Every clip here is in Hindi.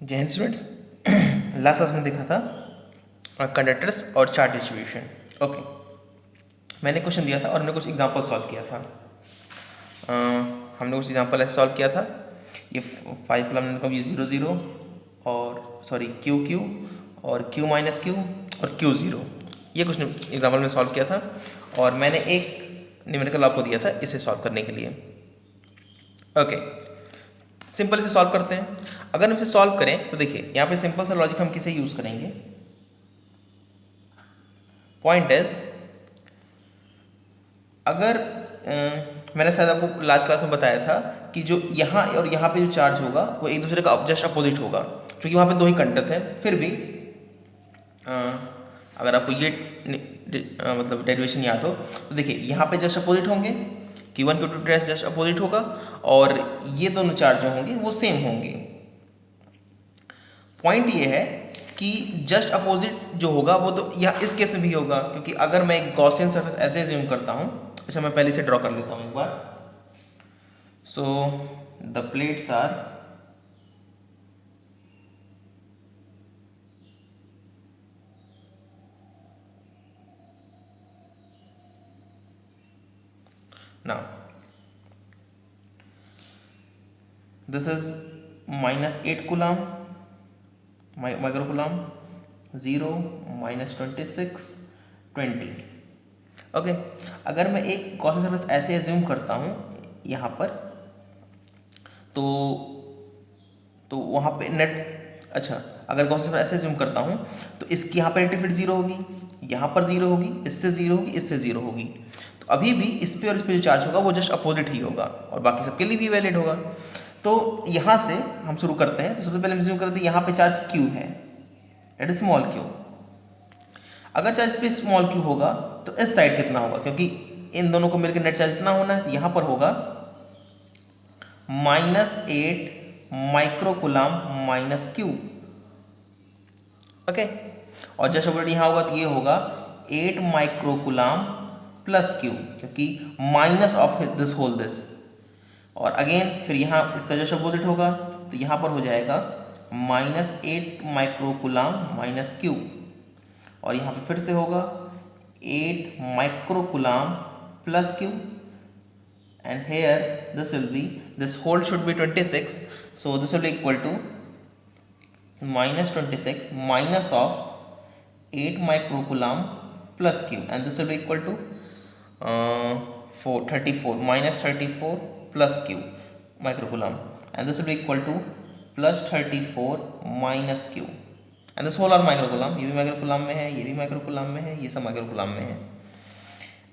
जय हिंद स्टूडेंट्स। लास्ट क्लास में देखा था कंडक्टर्स और चार्ज डिस्ट्रीब्यूशन। ओके, मैंने क्वेश्चन दिया था और हमने कुछ एग्जांपल सॉल्व किया था। हमने कुछ एग्जांपल ऐसे सॉल्व किया था, ये 5 कूलम ये 0 0 और सॉरी क्यू क्यू और क्यू माइनस क्यू और क्यू 0, ये कुछ एग्जाम्पल में सॉल्व किया था और मैंने एक न्यूमेरिकल आपको दिया था इसे सॉल्व करने के लिए। ओके, सिंपल इसे सॉल्व करते हैं। अगर हम इसे सॉल्व करें तो देखिए यहाँ पे सिंपल सा लॉजिक हम किसे यूज करेंगे। पॉइंट इज, अगर मैंने शायद आपको लास्ट क्लास में बताया था कि जो यहाँ और यहाँ पे जो चार्ज होगा वो एक दूसरे का जस्ट अपोजिट होगा, क्योंकि वहाँ पे दो ही कंडक्टर थे। फिर भी अगर आपको ये मतलब डेरिवेशन याद हो तो देखिए यहाँ पे जस्ट अपोजिट होंगे, Q1 Q2 जस्ट अपोजिट होगा और ये दोनों चार्ज जो होंगे वो सेम होंगे। पॉइंट ये है कि जस्ट अपोजिट जो होगा वो तो यहाँ इस केस में भी होगा, क्योंकि अगर मैं एक गॉसियन सरफेस ऐसे एज्यूम करता हूँ। अच्छा, मैं पहले से ड्रॉ कर लेता हूँ एक बार। So the plates are now this is -8 coulomb micro coulomb, 0 -26 20। Okay, अगर मैं एक गॉसियन सरफेस ऐसे एज्यूम करता हूँ यहाँ पर तो वहाँ पे नेट, अच्छा अगर गॉसियन सरफेस ऐसे एज्यूम करता हूँ तो इसकी यहाँ पर इलेक्ट्रिक फील्ड 0 होगी, यहाँ पर 0 होगी, इससे 0 होगी, इससे 0 होगी। तो अभी भी इस पे और इस पे जो चार्ज होगा वो जस्ट अपोजिट ही होगा और बाकी सबके लिए भी वैलिड होगा। तो यहाँ से हम शुरू करते हैं। तो सबसे पहले हम एज्यूम करते हैं यहाँ पे चार्ज Q है, दैट इज स्मॉल q। अगर चार्ज पे स्मॉल q होगा तो इस साइड कितना होगा, क्योंकि इन दोनों को मिलकर नेट चार्ज कितना होना है, तो यहाँ पर होगा -8 माइक्रो कूलम -q। ओके, और जस्ट अपोजिट यहाँ होगा तो ये होगा 8 माइक्रो कूलम +q, क्योंकि minus of this whole this. और अगेन फिर यहाँ इसका जस्ट अपोजिट होगा तो यहाँ पर हो जाएगा -8 माइक्रो कूलम -q, और यहाँ पे फिर से होगा 8 micro coulomb +q, and here this will be, this whole should be 26, so this will be equal to -26 minus of 8 micro coulomb plus q, and this will be equal to 34 -34 plus q micro coulomb, and this will be equal to +34 minus q, and this whole are micro coulomb। ये भी माइक्रो कूलम में है, ये भी माइक्रो कूलम में है, ये सब माइक्रो कूलम में है।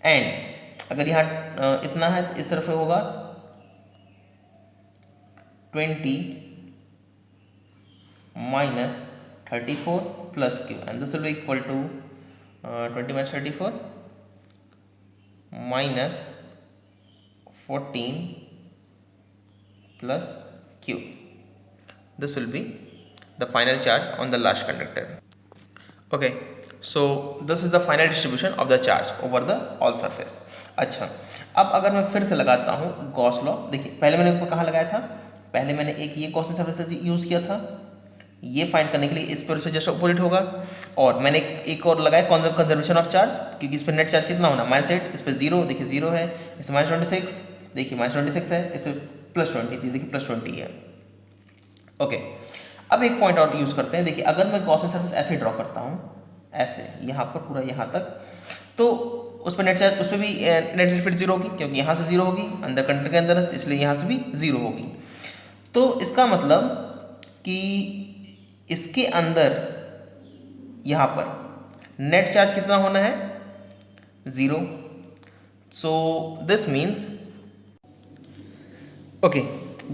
एंड अगर यहाँ इतना है तो इस तरफ होगा 20 minus 34 plus q, and this will be equal to 20 minus 34 minus 14 plus q. This will be the final charge on the last conductor. Okay, so this is the final distribution of the charge over the all surface. अच्छा, अब अगर मैं फिर से लगाता हूँ गॉस लॉ। देखिए पहले मैंने कहाँ लगाया था, पहले मैंने एक ये गॉसियन सरफेस यूज़ किया था, ये फाइंड करने के लिए इस पर उस पर जस्ट अपोजिट होगा। और मैंने एक और लगाया कंजर्वेशन ऑफ चार्ज, क्योंकि इस पर नेट चार्ज कितना होना, -8, इस पर 0, देखिए 0 है, इस पर -26, देखिए -26 है, इस पर +20, देखिए +20 है। ओके, अब एक पॉइंट और यूज़ करते हैं। देखिए अगर मैं गॉसियन सरफेस ऐसे ड्रॉ करता हूँ, ऐसे यहाँ पर पूरा यहाँ तक, तो उस पर नेट चार्ज, उस पर भी नेट फील्ड 0 होगी, क्योंकि यहाँ से 0 होगी, अंदर कंडक्टर के अंदर है, इसलिए यहाँ से भी 0 होगी। तो इसका मतलब कि इसके अंदर यहाँ पर नेट चार्ज कितना होना है, 0। सो दिस मीन्स, ओके,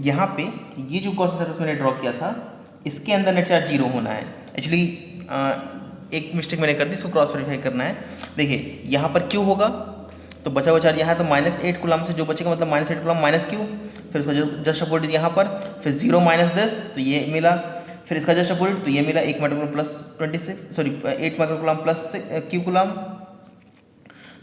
यहाँ पे ये जो गॉसियन सरफेस मैंने ड्रॉ किया था इसके अंदर नेट चार्ज 0 होना है। एक्चुअली एक मिस्टेक मैंने कर दी, इसको क्रॉस वेरीफाई करना है। देखिए यहाँ पर Q होगा तो बचा हुआ चार्ज यहाँ, तो -8 कूलम से जो बचेगा मतलब -8 कूलम -q, फिर उसका जस्ट अपोजिट यहाँ पर, फिर 0 माइनस दिस तो ये मिला, फिर इसका जस्ट अपोजिट तो ये मिला 8 micro coulomb +8 micro coulomb +q coulomb,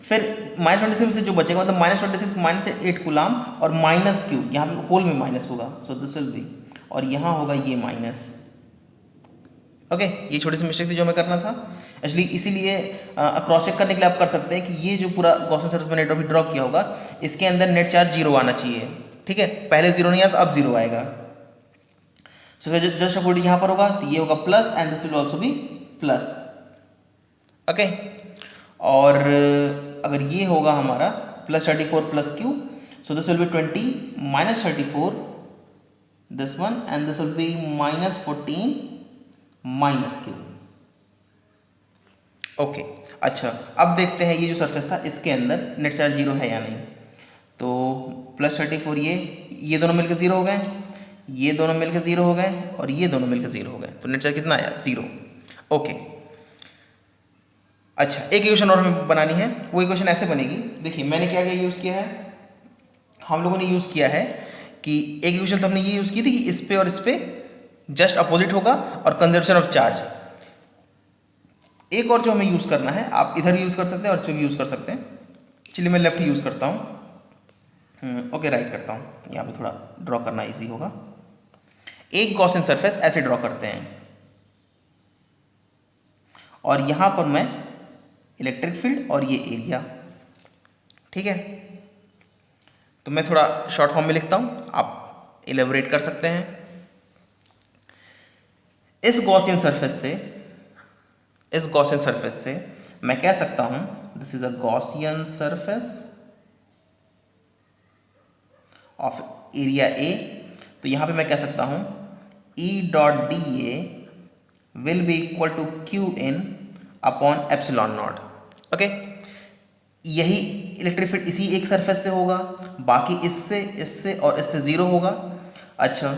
फिर -26 से जो बचेगा मतलब -26 -8 कूलम और -q, यहाँ पे होल में माइनस होगा, सो दिस विल बी, और यहाँ होगा ये माइनस। ओके, ये छोटी सी मिस्टेक थी जो हमें करना था एक्चुअली, इसीलिए क्रॉस चेक करने के लिए आप कर सकते हैं कि ये जो पूरा गॉसियन सरफेस मैंने अभी ड्रॉ किया होगा इसके अंदर नेट चार्ज जीरो आना चाहिए, ठीक है, पहले जीरो नहीं आया तो अब जीरो आएगा। सो जस्ट अकॉर्डिंग यहाँ पर होगा तो ये होगा plus and this will also be plus. Okay, और अगर ये होगा हमारा plus 34 plus Q, so this will B 20 minus 34 this one and this will B minus 14 minus Q. Okay, अच्छा अब देखते हैं ये जो सरफेस था इसके अंदर नेट चार्ज जीरो है या नहीं। तो प्लस 34 ये दोनों मिलकर जीरो हो गए, ये दोनों मिलकर जीरो हो गए और ये दोनों मिलकर जीरो हो गए, तो नेट चार्ज कितना आया? जीरो। ओके, अच्छा एक इक्वेशन और हमें बनानी है, वो इक्वेशन ऐसे बनेगी, देखिए मैंने क्या क्या यूज़ किया है, हम लोगों ने यूज़ किया है कि एक इक्वेशन तो हमने ये यूज़ की थी कि इस पे और इस पे जस्ट अपोजिट होगा और कंजर्वेशन ऑफ चार्ज। एक और जो हमें यूज़ करना है, आप इधर यूज़ कर सकते हैं और इस पर भी यूज़ कर सकते हैं, चलिए मैं लेफ्ट यूज़ करता हूँ, ओके राइट करता हूँ, यहाँ पे थोड़ा ड्रॉ करना इजी होगा। एक गॉसियन सरफेस ऐसे ड्रॉ करते हैं और यहाँ पर मैं इलेक्ट्रिक फील्ड और ये एरिया, ठीक है, तो मैं थोड़ा शॉर्ट फॉर्म में लिखता हूँ, आप इलेबोरेट कर सकते हैं। इस गॉसियन सरफेस से मैं कह सकता हूँ this is a Gaussian surface of area A, तो यहाँ पे मैं कह सकता हूँ E dot D A will be equal to Q in upon epsilon naught. Okay, यही इलेक्ट्रिक फील्ड इसी एक सरफेस से होगा, बाकी इससे इससे और इससे ज़ीरो होगा। अच्छा,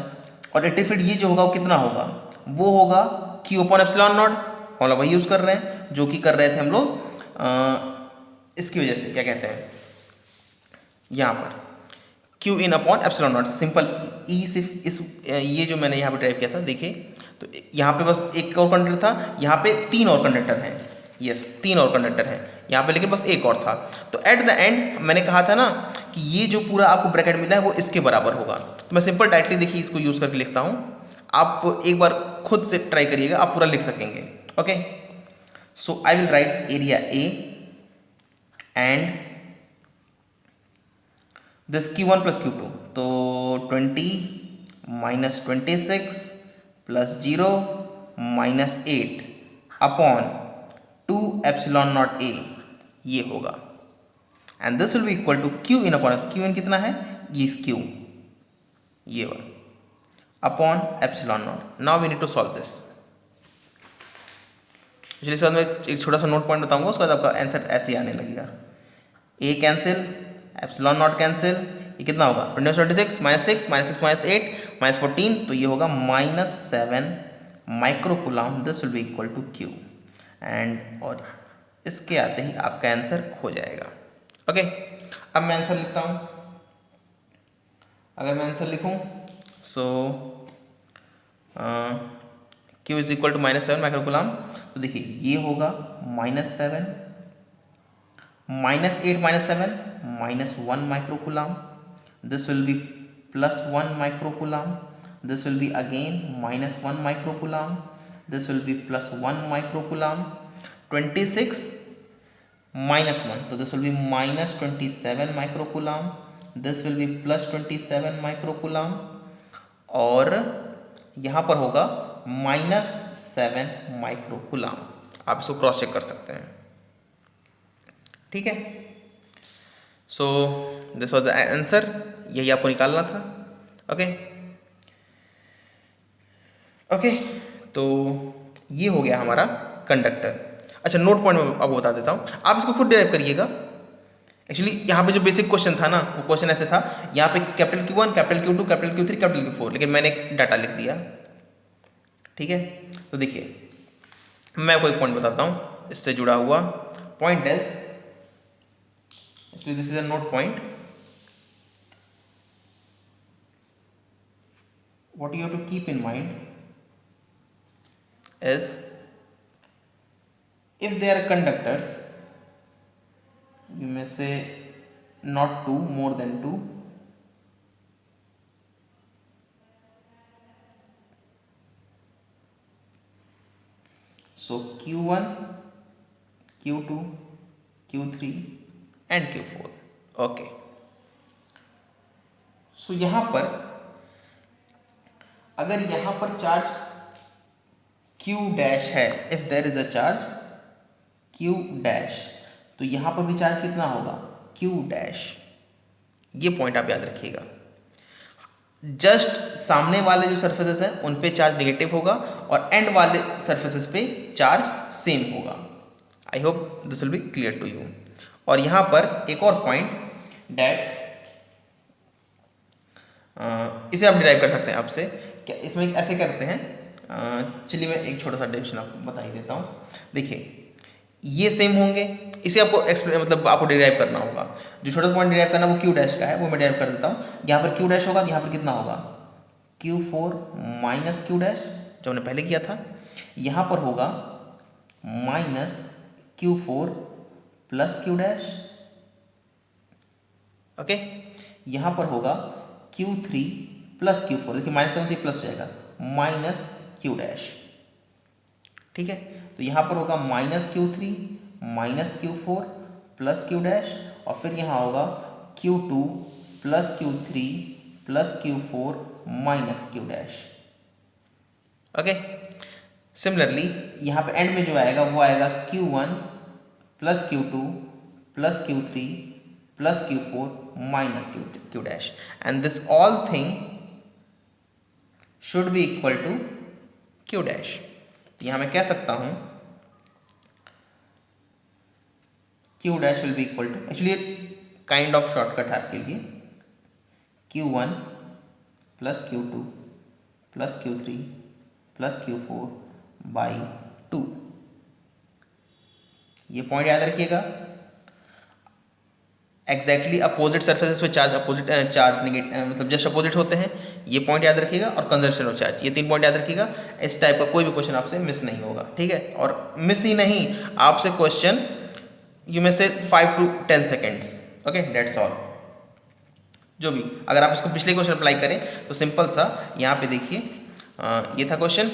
और इलेक्ट्रिक फील्ड ये जो होगा वो कितना होगा? वो होगा क्यू अपॉन एप्सिलॉन नॉट, हम लोग वही यूज़ कर रहे हैं जो कि कर रहे थे हम लोग इसकी वजह से, क्या कहते हैं यहाँ पर q in upon epsilon not, simple e सिर्फ इस ये जो मैंने यहाँ पे ड्राइव किया था, देखिए तो यहाँ पे बस एक और कंडक्टर था, यहाँ पे तीन और कंडक्टर हैं, यस तीन और कंडक्टर हैं यहाँ पे, लेकिन बस एक और था। तो एट द एंड मैंने कहा था ना कि ये जो पूरा आपको ब्रैकेट मिला है वो इसके बराबर होगा, तो मैं सिंपल डायरेक्टली देखिए इसको यूज़ करके लिखता हूँ, आप एक बार खुद से ट्राई करिएगा, आप पूरा लिख सकेंगे। Okay, so I will write area A and this Q1 plus Q2, तो 20 minus 26 plus 0 minus 8 upon 2 epsilon not A, ये होगा and this will be equal to Q in upon, q in कितना है? ये क्यू, ये one upon epsilon not. Now we need to solve this. चलिए इसके बाद मैं एक छोटा सा नोट पॉइंट बताऊंगा, उसके बाद आपका आंसर ऐसे ही आने लगेगा। ए कैंसिल, एप्सिलॉन नॉट कैंसिल, ये कितना होगा? 26 माइनस 6 माइनस 6 माइनस 8 माइनस 14, तो ये होगा -7 micro coulomb, this will be equal to Q and, और इसके आते ही आपका आंसर हो जाएगा। ओके, अब मैं आंसर लिखता हूँ, अगर मैं आंसर लिखूँ so q is equal to -7 micro coulomb, तो देखिए ये होगा -7 -8 -7 -1 micro coulomb, this will be +1 micro coulomb, this will be again -1 micro coulomb, this will be +1 micro coulomb, 26 -1, so this will be -27 micro coulomb, this will be +27 micro coulomb, और यहाँ पर होगा -7 माइक्रो कूलम। आप इसको क्रॉस चेक कर सकते हैं, ठीक है। So this was the answer, यही आपको निकालना था। ओके ओके, तो ये हो गया हमारा कंडक्टर। अच्छा, नोट पॉइंट में आपको बता देता हूँ, आप इसको खुद डिराइव करिएगा। एक्चुअली यहाँ पे जो बेसिक क्वेश्चन था ना, वो क्वेश्चन ऐसे था, यहाँ पे capital Q1 capital Q2 capital Q3 capital Q4, लेकिन मैंने डाटा लिख दिया, ठीक है। तो देखिए मैं आपको एक पॉइंट बताता हूँ इससे जुड़ा हुआ, point is, this is a note point, what you have to keep in mind is if they are conductors, you may say not two, more than two, so Q1, Q2, Q3 and Q4. Okay, so यहाँ पर अगर यहाँ पर चार्ज Q डैश है, if there is a charge Q dash, तो यहाँ पर भी चार्ज कितना होगा Q डैश. ये पॉइंट आप याद रखिएगा. जस्ट सामने वाले जो सरफेसेस हैं उन पे चार्ज नेगेटिव होगा और एंड वाले सरफेसेस पे चार्ज सेम होगा. I hope this will be clear to you. और यहाँ पर एक और पॉइंट डैट इसे आप डिराइव कर सकते हैं आपसे. क्या इसमें ऐसे करते हैं, चलिए मैं एक छोटा सा डेफिनेशन आपको बता ही देता हूँ. देखिए ये सेम होंगे, इसे आपको एक्सप्लेन मतलब आपको डिराइव करना होगा. जो छोटा पॉइंट डिराइव करना वो Q डैश का है, वो मैं डिराइव कर देता हूँ. यहाँ पर Q डैश होगा, यहाँ पर कितना होगा Q4 माइनस Q डैश जो हमने पहले किया था. यहाँ पर होगा minus Q4 plus Q dash. Okay, यहाँ पर होगा Q3 प्लस Q4. देखिए माइनस करने से प्लस हो जाएगा, माइनस Q डैश. ठीक है, तो यहाँ पर होगा minus Q3 minus Q4 plus Q dash, और फिर यहाँ होगा Q2 plus Q3 plus Q4 minus Q dash. Okay, similarly यहाँ पे एंड में जो आएगा वो आएगा Q1 plus Q2 plus Q3 plus Q4 minus Q dash, and this all thing should be equal to Q dash. यहाँ मैं कह सकता हूँ Q dash will be equal to, actually kind of shortcut है आपके लिए, Q1 plus Q2 plus Q3 plus Q4 by 2. ये पॉइंट याद रखिएगा. एग्जैक्टली अपोजिट सरफेसेस पे चार्ज अपोजिट चार्ज नेगेटिव मतलब जस्ट अपोजिट होते हैं. ये पॉइंट याद रखिएगा, और कंजर्वेशन ऑफ चार्ज, ये 3 पॉइंट याद रखिएगा. इस टाइप का कोई भी क्वेश्चन आपसे मिस नहीं होगा. ठीक है, और मिस ही नहीं, आपसे क्वेश्चन यू में से 5 to 10 seconds. Okay, that's all. जो भी अगर आप इसको पिछले क्वेश्चन अप्लाई करें तो सिंपल सा यहाँ पे देखिए, ये था क्वेश्चन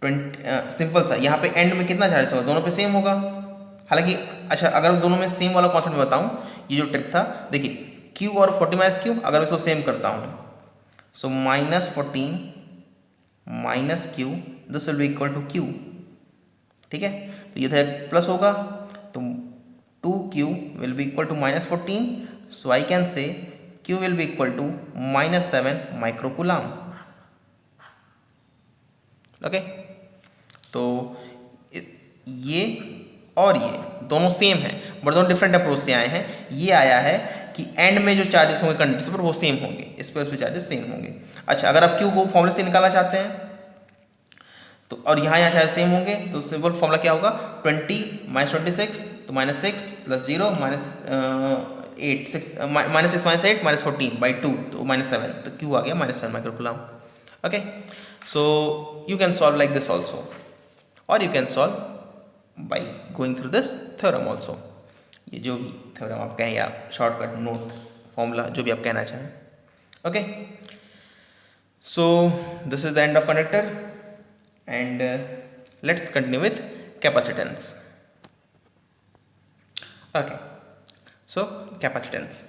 20. सिंपल सा यहाँ पे एंड में कितना चार्ज होगा, दोनों पे सेम होगा. हालांकि अच्छा, अगर दोनों में सेम वाला कॉन्सेप्ट में बताऊँ, ये जो ट्रिक था, देखिए Q और 40 माइनस Q, अगर इसको सेम करता हूँ so minus 14 minus Q, this will be equal to Q. ठीक है, तो ये था प्लस होगा, तो 2Q will be equal to minus 14, so I can say Q will be equal to minus 7 microcoulomb. Okay, तो ये और ये दोनों सेम हैं, बट दोनों डिफरेंट अप्रोच से आए हैं. ये आया है कि एंड में जो चार्जेस होंगे कंडक्टर पर वो सेम होंगे, इस पर उस पर चार्जेस सेम होंगे. अच्छा, अगर आप Q को फॉर्मूले से निकालना चाहते हैं तो, और यहाँ चार्जेस सेम होंगे, तो सिंपल फॉर्मूला क्या होगा, 20 माइनस 26, तो minus 6 plus 0 minus 8 6 minus 6 minus 8 minus 14 by 2, तो माइनस 7, तो Q आ गया minus 7 microcoulomb. Okay, so you can solve like this also, और you can solve by going through this theorem also. ये जो भी theorem आप कहें या shortcut note formula जो भी आप कहना चाहें. Okay, so this is the end of conductor, and let's continue with capacitance. Okay, so capacitance,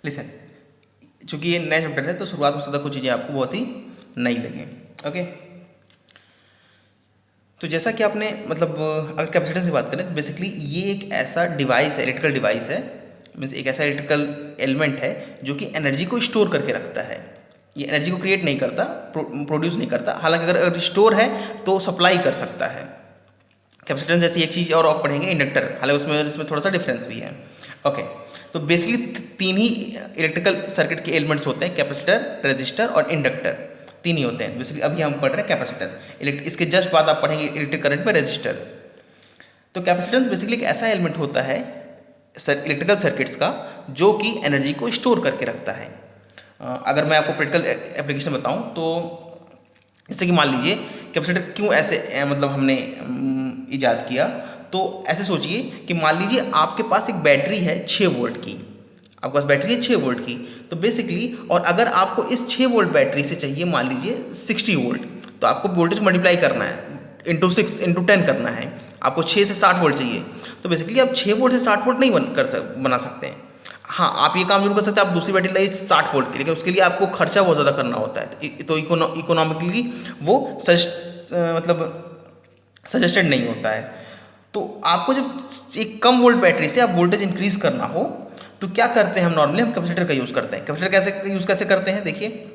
listen, चूँकि ये नया चैप्टर है तो शुरुआत में ज़्यादा कुछ चीज़ें आपको बहुत ही नई लगें. ओके, तो जैसा कि आपने मतलब अगर कैपेसिटेंस की बात करें तो बेसिकली ये एक ऐसा डिवाइस है, इलेक्ट्रिकल डिवाइस है, मीन्स एक ऐसा इलेक्ट्रिकल एलिमेंट है जो कि एनर्जी को स्टोर करके रखता है. ये एनर्जी को क्रिएट नहीं करता, प्रोड्यूस नहीं करता. हालांकि अगर स्टोर है तो सप्लाई कर सकता है. कैपेसिटेंस जैसी एक चीज़ और आप पढ़ेंगे इंडक्टर, हालांकि इसमें थोड़ा सा डिफरेंस भी है. ओके, तो बेसिकली 3 ही इलेक्ट्रिकल सर्किट के एलिमेंट्स होते हैं, कैपेसिटर, रेजिस्टर और इंडक्टर. 3 ही होते हैं बेसिकली. अभी हम पढ़ रहे हैं कैपेसिटर, इसके जस्ट बाद आप पढ़ेंगे इलेक्ट्रिक करंट पर रेजिस्टर. तो कैपेसिटेंस बेसिकली एक ऐसा एलिमेंट होता है इलेक्ट्रिकल सर्किट्स का जो कि एनर्जी को स्टोर करके रखता है. अगर मैं आपको प्रैक्टिकल एप्लीकेशन बताऊं तो जैसे कि मान लीजिए कैपेसिटर क्यों ऐसे मतलब हमने इजाद किया, तो ऐसे सोचिए कि मान लीजिए आपके पास एक बैटरी है 6 वोल्ट की, आपके पास बैटरी है 6 वोल्ट की, तो बेसिकली और अगर आपको इस 6 वोल्ट बैटरी से चाहिए मान लीजिए 60 वोल्ट, तो आपको वोल्टेज मल्टीप्लाई करना है, इंटू 6 इंटू 10 करना है, आपको 6 से 60 वोल्ट चाहिए। तो बेसिकली आप 6 वोल्ट से 60 वोल्ट नहीं बना सकते हैं। हाँ, आप ये काम जरूर कर सकते हैं, आप दूसरी बैटरी लाई 60 वोल्ट की, लेकिन उसके लिए आपको खर्चा बहुत ज़्यादा करना होता है, तो इकोनॉमिकली वो सजेस्टेड नहीं होता है। तो आपको जब एक कम वोल्ट बैटरी से आप वोल्टेज इंक्रीज करना हो तो क्या करते हैं हम नॉर्मली, हम कैपेसिटर का यूज़ करते हैं। कैपेसिटर कैसे करते हैं, देखिए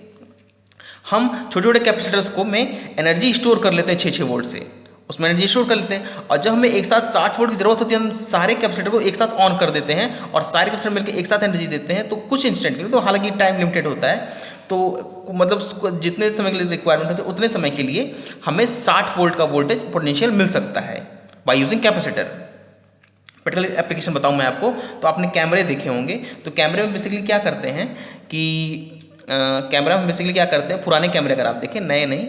हम छोटे छोटे कैपेसिटर्स को में एनर्जी स्टोर कर लेते हैं 6 वोल्ट से, उसमें एनर्जी स्टोर कर लेते हैं, और जब हमें एक साथ 60 वोल्ट की जरूरत होती है हम सारे कैपेसिटर को एक साथ ऑन कर देते हैं और सारे कैपेसिटर मिलकर एक साथ एनर्जी देते हैं। तो कुछ इंस्टेंट के लिए, तो हालांकि टाइम लिमिटेड होता है, तो मतलब जितने समय के लिए रिक्वायरमेंट होती है उतने समय के लिए हमें 60 वोल्ट का वोल्टेज पोटेंशियल मिल सकता है by using capacitor. Practical application बताऊं मैं आपको, तो आपने कैमरे देखे होंगे, तो कैमरे में बेसिकली क्या करते हैं कि कैमरा में बेसिकली क्या करते हैं, पुराने कैमरे अगर आप देखें, नए नहीं,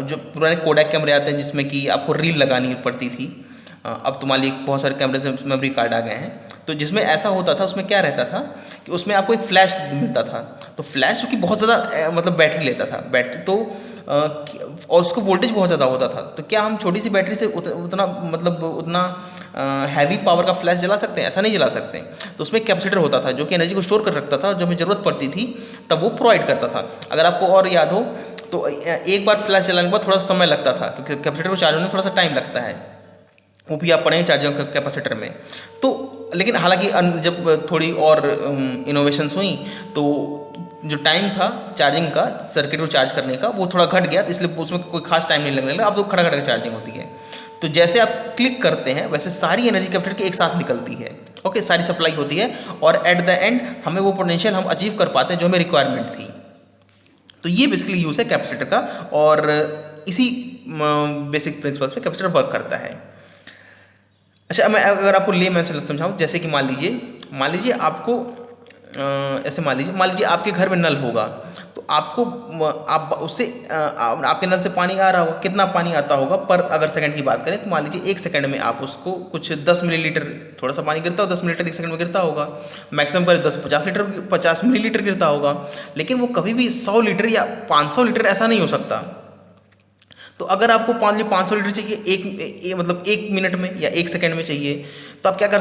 जो पुराने कोडैक कैमरे आते हैं जिसमें कि आपको रील लगानी पड़ती थी, अब तो मान लीजिए बहुत सारे कैमरे से मेमोरी कार्ड आ गए हैं, तो जिसमें ऐसा होता था उसमें क्या रहता था कि उसमें आपको एक फ्लैश मिलता था, तो फ्लैश जो कि बहुत ज़्यादा मतलब बैटरी लेता था, बैटरी तो और उसको वोल्टेज बहुत ज़्यादा होता था। तो क्या हम छोटी सी बैटरी से उतना हैवी पावर का फ्लैश जला सकते हैं? ऐसा नहीं जला सकते। तो उसमें कैपेसिटर होता था जो कि एनर्जी को स्टोर कर रखता था, और जब हमें ज़रूरत पड़ती थी तब वो प्रोवाइड करता था। अगर आपको और याद हो तो एक बार फ्लैश जलाने के बाद थोड़ा समय लगता था, क्योंकि कैपेसिटर को चार्ज होने में थोड़ा सा टाइम लगता है, वो भी आप पढ़ेंगे चार्जिंग कैपेसिटर में। तो लेकिन हालांकि जब थोड़ी और इनोवेशंस हुई तो जो टाइम था चार्जिंग का, सर्किट को चार्ज करने का, वो थोड़ा घट गया, इसलिए उसमें कोई खास टाइम नहीं लगने लगा, अब तो खड़ा खड़ा चार्जिंग होती है। तो जैसे आप क्लिक करते हैं वैसे सारी एनर्जी कैपेसिटर के एक साथ निकलती है, ओके, सारी सप्लाई होती है, और एट द एंड हमें वो पोटेंशियल हम अचीव कर पाते हैं जो हमें रिक्वायरमेंट थी। तो ये बेसिकली यूज़ है कैपेसिटर का, और इसी बेसिक प्रिंसिपल पे कैपेसिटर वर्क करता है। अच्छा, मैं अगर आपको ले मैं समझाऊँ, जैसे कि मान लीजिए आपको ऐसे मान लीजिए आपके घर में नल होगा, तो आपको आप उससे आपके नल से पानी आ रहा होगा, कितना पानी आता होगा पर अगर सेकंड की बात करें तो मान लीजिए 1 सेकंड में आप उसको कुछ 10 मिलीलीटर, थोड़ा सा पानी गिरता होगा, 10 मिलीलीटर 1 सेकंड में गिरता होगा, मैक्सिमम पर 50 मिलीलीटर गिरता होगा, लेकिन वो कभी भी 100 लीटर या 500 लीटर ऐसा नहीं हो सकता। तो अगर आपको 500 लीटर चाहिए मतलब 1 मिनट में या 1 सेकंड में चाहिए, तो आप क्या कर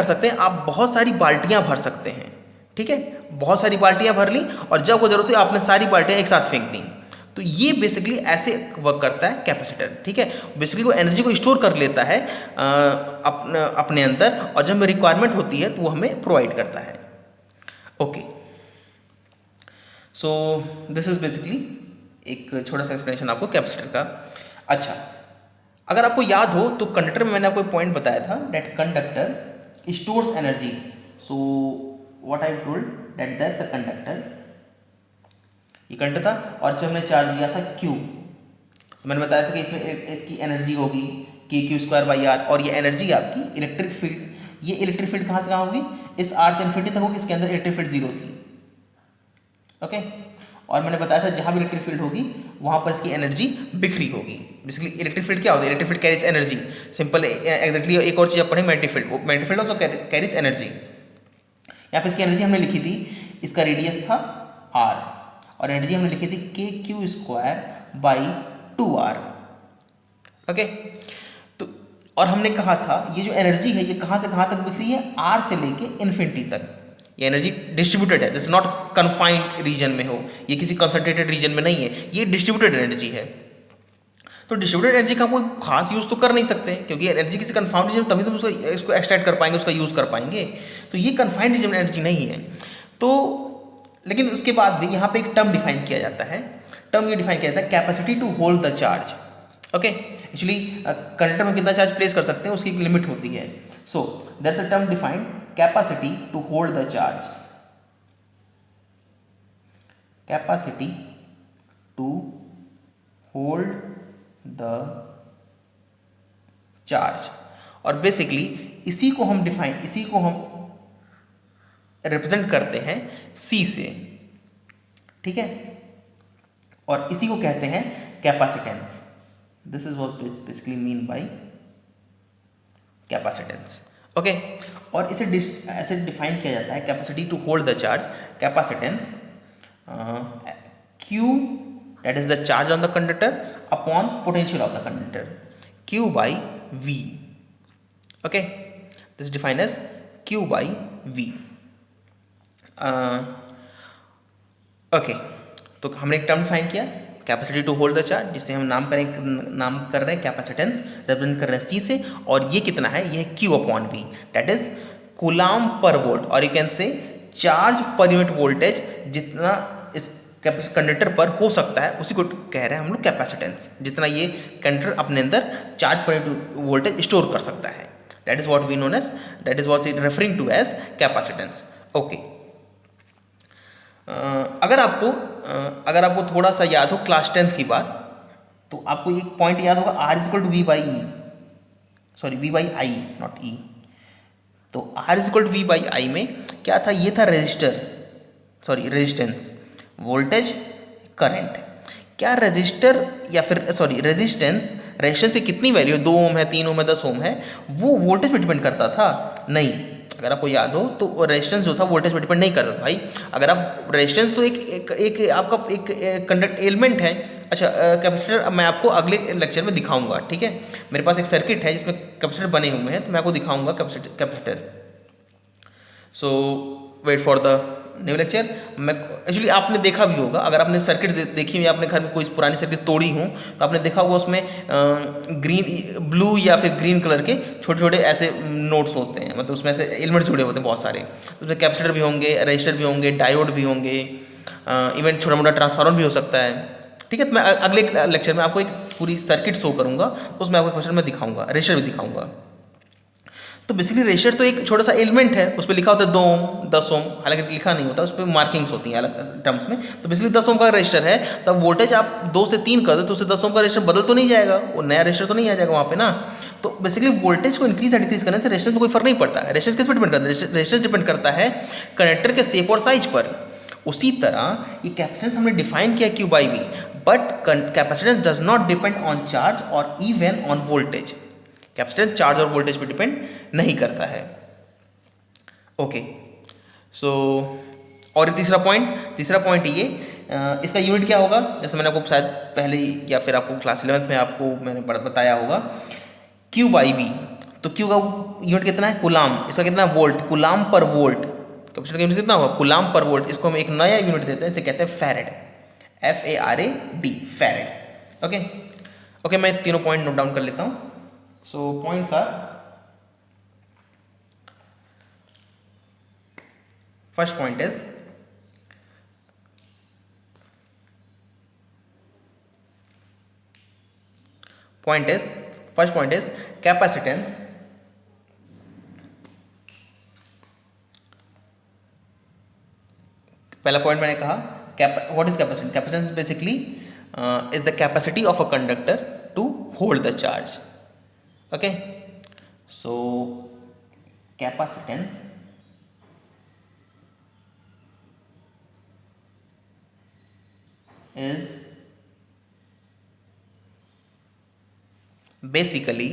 सकते हैं, आप बहुत सारी बाल्टियां भर सकते हैं, ठीक है, बहुत सारी बाल्टियां भर ली, और जब वो जरूरत है आपने सारी बाल्टियां एक साथ फेंक दी। तो ये बेसिकली ऐसे वर्क करता है कैपेसिटर, ठीक है। बेसिकली वो एनर्जी को स्टोर कर लेता है अपने अंदर, और जब हमें रिक्वायरमेंट होती है तो वो हमें प्रोवाइड करता है। Okay, so this is basically एक छोटा सा एक्सप्लेनेशन आपको कैपेसिटर का। अच्छा, अगर आपको याद हो तो कंडक्टर में मैंने आपको एक पॉइंट बताया था, that conductor stores energy. So what I told that that's a conductor, ये कंडक्टर था और इसमें हमने चार्ज दिया था Q। तो मैंने बताया था कि इसमें इसकी एनर्जी होगी KQ²/R, और ये एनर्जी आपकी इलेक्ट्रिक फील्ड, ये इलेक्ट्रिक फील्ड कहाँ से कहाँ होगी, इस R से इन्फिनिटी तक होगी, इसके अंदर इलेक्ट्रिक फील्ड 0 थी, ओके। और मैंने बताया था जहाँ भी इलेक्ट्रिक फील्ड होगी वहाँ पर इसकी एनर्जी बिखरी होगी। बेसिकली इलेक्ट्रिक फील्ड क्या होता है, electric field carries energy, simple exactly. एक और चीज़ आप पढ़े मैग्नेटिक फील्ड, वो magnetic field also carries energy. यहाँ पे इसकी एनर्जी हमने लिखी थी, इसका रेडियस था R, और एनर्जी हमने लिखी थी KQ²/2R, ओके। तो और हमने कहा था ये जो एनर्जी है ये कहाँ से कहाँ तक बिखरी है, R से लेके इन्फिनिटी तक। ये एनर्जी डिस्ट्रीब्यूटेड है, दिस नॉट कन्फाइंड रीजन में हो, ये किसी कंसंट्रेटेड रीजन में नहीं है, ये डिस्ट्रीब्यूटेड एनर्जी है। तो डिस्ट्रीब्यूटेड एनर्जी का कोई खास यूज़ तो कर नहीं सकते, क्योंकि एनर्जी किसी कन्फाइंड रीजन, तभी तो इसको एक्सट्रैक्ट कर पाएंगे, उसका यूज़ कर पाएंगे। तो ये कन्फाइंड रीजन में एनर्जी नहीं है। तो लेकिन उसके बाद भी यहाँ पे एक टर्म डिफाइन किया जाता है, टर्म ये डिफाइन किया जाता है capacity to hold the charge, okay. Actually conductor में कितना चार्ज प्लेस कर सकते हैं उसकी एक लिमिट होती है। So that's the term defined capacity to hold the charge, capacity to hold the charge। और बेसिकली इसी को हम रिप्रेजेंट करते हैं C से, ठीक है, और इसी को कहते हैं capacitance. This is what basically mean by capacitance, okay. और इसे ऐसे डिफाइन किया जाता है, capacity to hold the charge, capacitance Q that is the charge on the conductor upon potential of the conductor, Q by V. Okay, this is defined as Q by V. Okay, तो हमने एक टर्म डिफाइन किया capacity to hold the charge, जिसे हम नाम कर रहे हैं कैपेसिटेंस, रिप्रेजेंट कर रहे हैं C से, और ये कितना है, ये है Q upon V, that is coulomb per volt, और यू कैन से चार्ज पर यूनिट वोल्टेज, जितना इस कंडक्टर पर हो सकता है उसी को कह रहे हैं हम लोग कैपेसिटेंस, जितना ये कंडक्टर अपने अंदर charge per unit voltage store कर सकता है, that is what we known as, that is what it referring to as capacitance. Okay, अगर आपको थोड़ा सा याद हो क्लास 10th की बात, तो आपको एक पॉइंट याद होगा, R is equal to V by E, sorry V by I not E. तो R is equal to V by I में क्या था, ये था रेजिस्टेंस, वोल्टेज, करंट. क्या रेजिस्टर या फिर रेजिस्टेंस से कितनी वैल्यू, 2 ओम है, 3 ओम है, 10 ओम है, वो वोल्टेज पे डिपेंड करता था? नहीं. अगर आपको याद हो तो रेजिस्टेंस जो था वोल्टेज पे डिपेंड नहीं करता था भाई. अगर आप रेजिस्टेंस तो एक आपका एक कंडक्ट एलिमेंट है. अच्छा, कैपेसिटर अब मैं आपको अगले लेक्चर में दिखाऊंगा, ठीक है. मेरे पास एक सर्किट है जिसमें कैपेसिटर बने हुए हैं, तो मैं आपको दिखाऊंगा capacitor. So wait for the new lecture. मैं एक्चुअली आपने देखा भी होगा, अगर आपने सर्किट देखी हुई, आपने घर में कोई पुरानी सर्किट तोड़ी हूँ, तो आपने देखा होगा उसमें ब्लू या फिर ग्रीन कलर के छोटे छोटे ऐसे नोट्स होते हैं, मतलब उसमें ऐसे एलिमेंट्स जुड़े होते हैं बहुत सारे. उसमें कैपेसिटर भी होंगे, रजिस्टर भी होंगे, डायोड भी होंगे, इवन छोटा मोटा ट्रांसफार्मर भी हो सकता है, ठीक है. तो मैं अगले लेक्चर में आपको एक पूरी सर्किट शो करूँगा, तो उसमें आपको क्वेश्चन में दिखाऊंगा, रजिस्टर भी दिखाऊंगा. तो बेसिकली रेशियर तो एक छोटा सा एलिमेंट है, उस पर लिखा होता है 2 ओम, 10 ओम, हालांकि लिखा नहीं होता, उस पर मार्किंग्स होती हैं अलग टर्म्स में. तो बेसिकली 10 ओम का रेशियर है, तब वोल्टेज आप 2 से 3 कर दो तो उससे 10 ओम का रेशियर बदल तो नहीं जाएगा, वो नया रेशियर तो नहीं आ जाएगा वहाँ पे ना. तो बेसिकली वोल्टेज को इंक्रीज या डिक्रीज करने से रेशियर में कोई फर्क नहीं पड़ता है. रेशियर किस पर डिपेंड करता है? रेशियर डिपेंड करता है कंडक्टर के शेप और साइज पर. उसी तरह ये कैपेसिटेंस हमने डिफाइन किया Q by V, but capacitance does not depend on charge और even on voltage. Capacitance charge और वोल्टेज पे डिपेंड नहीं करता है. ओके, सो और तीसरा पॉइंट ये, इसका यूनिट क्या होगा? जैसे मैंने आपको शायद पहले या फिर आपको क्लास 11th में आपको मैंने बताया होगा, Q बाई V. तो Q का यूनिट कितना है? कूलाम. इसका कितना है? Volt, coulomb per volt. Capacitor का यूनिट कितना होगा? Coulomb per volt. इसको हम एक नया यूनिट देते हैं, इसे कहते हैं फैरेड, FARAD, फैरेड. ओके, मैं तीनों पॉइंट नोट डाउन कर लेता हूँ. So points are, first point is capacitance. पहला पॉइंट मैंने कहा what is capacitance? Capacitance basically is the capacity of a conductor to hold the charge. Okay, so capacitance is basically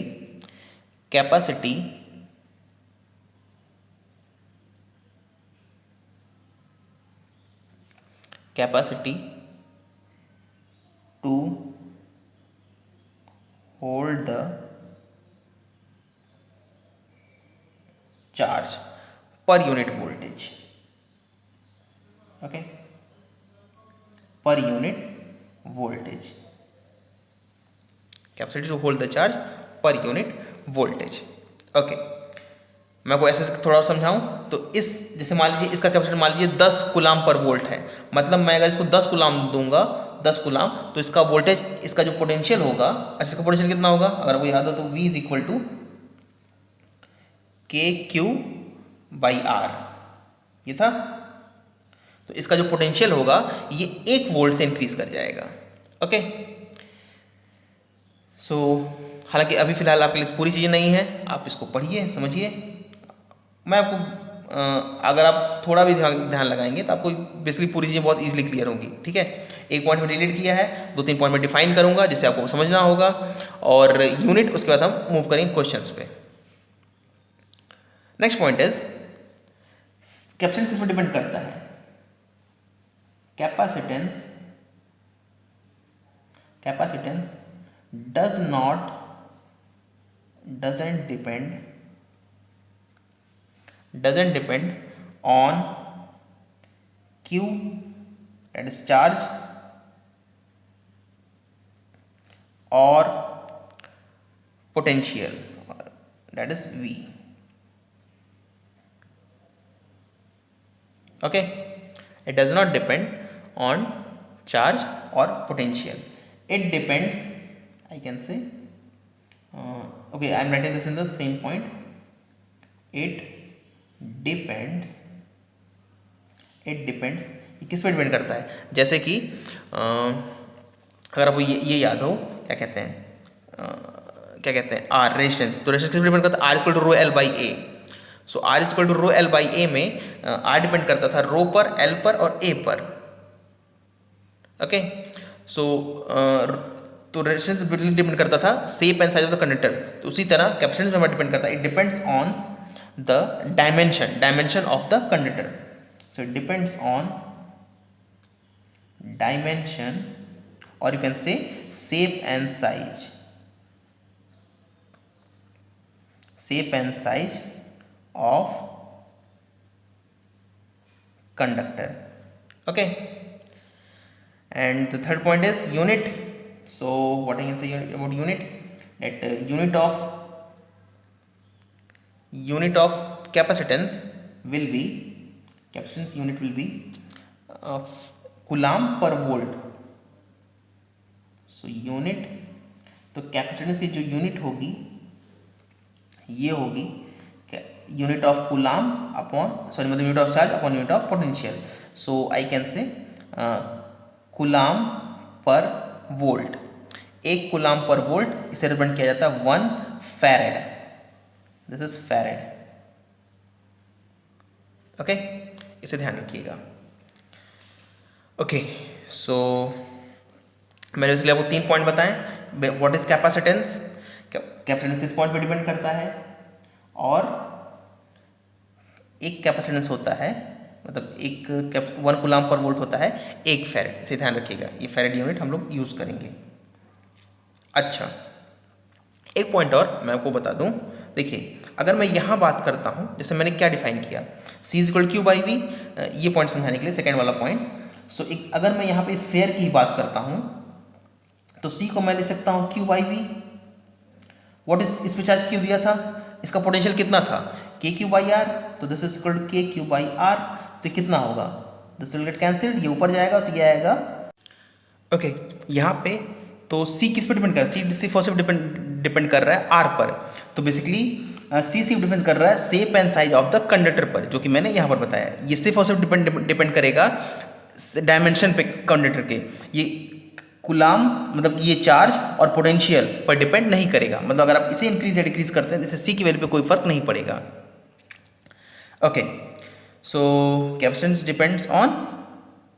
capacity to hold the charge per unit voltage. Okay, per unit voltage, capacity to hold the charge per unit voltage. Okay, मैं आपको ऐसे थोड़ा समझाऊं तो इस जैसे मान लीजिए इसका कैपेसिटर मान लीजिए 10 कूलाम पर वोल्ट है, मतलब मैं अगर इसको 10 कूलाम दूंगा, 10 कूलाम, तो इसका वोल्टेज, इसका जो पोटेंशियल होगा, अच्छा इसका पोटेंशियल कितना होगा अगर वो याद हो तो V is equal to KQ by R, ये था. तो इसका जो पोटेंशियल होगा ये 1 वोल्ट से इंक्रीज कर जाएगा. ओके, सो हालांकि अभी फिलहाल आपके लिए पूरी चीज़ें नहीं है, आप इसको पढ़िए, समझिए. मैं आपको अगर आप थोड़ा भी ध्यान लगाएंगे तो आपको बेसिकली पूरी चीज़ें बहुत इजीली क्लियर होंगी. ठीक है, एक पॉइंट में रिलेट किया है, 2-3 पॉइंट में डिफाइन करूंगा जिससे आपको समझना होगा, और यूनिट उसके बाद हम मूव करेंगे क्वेश्चंस पे. नेक्स्ट पॉइंट इज कैपेसिटेंस किस पर डिपेंड करता है? Capacitance capacitance doesn't depend on q, that is charge, or potential, that is V. Okay, it does not depend on charge or potential. It depends, I can say, okay, I am writing this in the same point. It depends, ये किस पे डिपेंड करता है? जैसे कि अगर आपको ये याद हो, क्या कहते हैं आर, रेजिस्टेंस, तो रेजिस्टेंस किस पे डिपेंड करता है? R equal to rho L by A. So R equal to rho L by A में आर डिपेंड करता था रो पर, एल पर और ए पर. ओके, सो तो रेजिस्टेंस डिपेंड करता था shape and size of the conductor. तो उसी तरह कैपेसिटेंस में डिपेंड करता है, it depends on the dimension of the conductor. So it depends on dimension, or you can say shape and size of conductor. Okay, and the third point is unit. So what I can say about unit, that unit of capacitance will be, capacitance unit will be coulomb per volt. So unit, तो कैपेसिटेंस की जो यूनिट होगी ये होगी unit of coulomb upon, sorry मतलब unit of charge upon unit of potential. So I can say coulomb per volt. एक कूलाम पर वोल्ट इसे रिप्रेजेंट किया जाता है 1 farad. This is farad. Okay, इसे ध्यान रखिएगा. ओके, सो मैंने इसके लिए आपको 3 पॉइंट बताएं. व्हाट इज कैपेसिटेंस, कैपेसिटेंस किस पॉइंट पे डिपेंड करता है, और एक कैपेसिटेंस होता है, मतलब एक 1 कूलाम पर वोल्ट होता है 1 फैरेड. इसे ध्यान रखिएगा, ये फैरेड यूनिट हम लोग यूज करेंगे. अच्छा, एक पॉइंट और मैं आपको बता दूं. देखिए, अगर मैं यहाँ बात करता हूँ, जैसे मैंने क्या डिफाइन किया, C is equal Q by V, ये पॉइंट समझाने के लिए सेकेंड वाला पॉइंट. सो अगर मैं यहाँ पे स्फेयर की बात करता हूँ तो C को मैं ले सकता हूँ Q बाई वी. व्हाट इज, इस पे चार्ज Q दिया था, इसका पोटेंशियल कितना था, K Q बाई आर. तो this is equal to K Q by R. तो कितना होगा, दिस विल गेट कैंसिल्ड, ये ऊपर जाएगा तो ये आएगा. ओके, यहाँ पे तो C किस पर डिपेंड कर रहा है, C फोर्स पे डिपेंड कर रहा है R पर. तो बेसिकली C सिर्फ डिपेंड कर रहा है shape and size of the conductor पर, जो कि मैंने यहाँ पर बताया. ये सिर्फ और सिर्फ डिपेंड करेगा डायमेंशन पे कंडक्टर के. ये कूलाम मतलब ये चार्ज और पोटेंशियल पर डिपेंड नहीं करेगा. मतलब अगर आप इसे इंक्रीज या डिक्रीज करते हैं, इससे C की वैल्यू पे कोई फर्क नहीं पड़ेगा. Okay, so capacitance depends on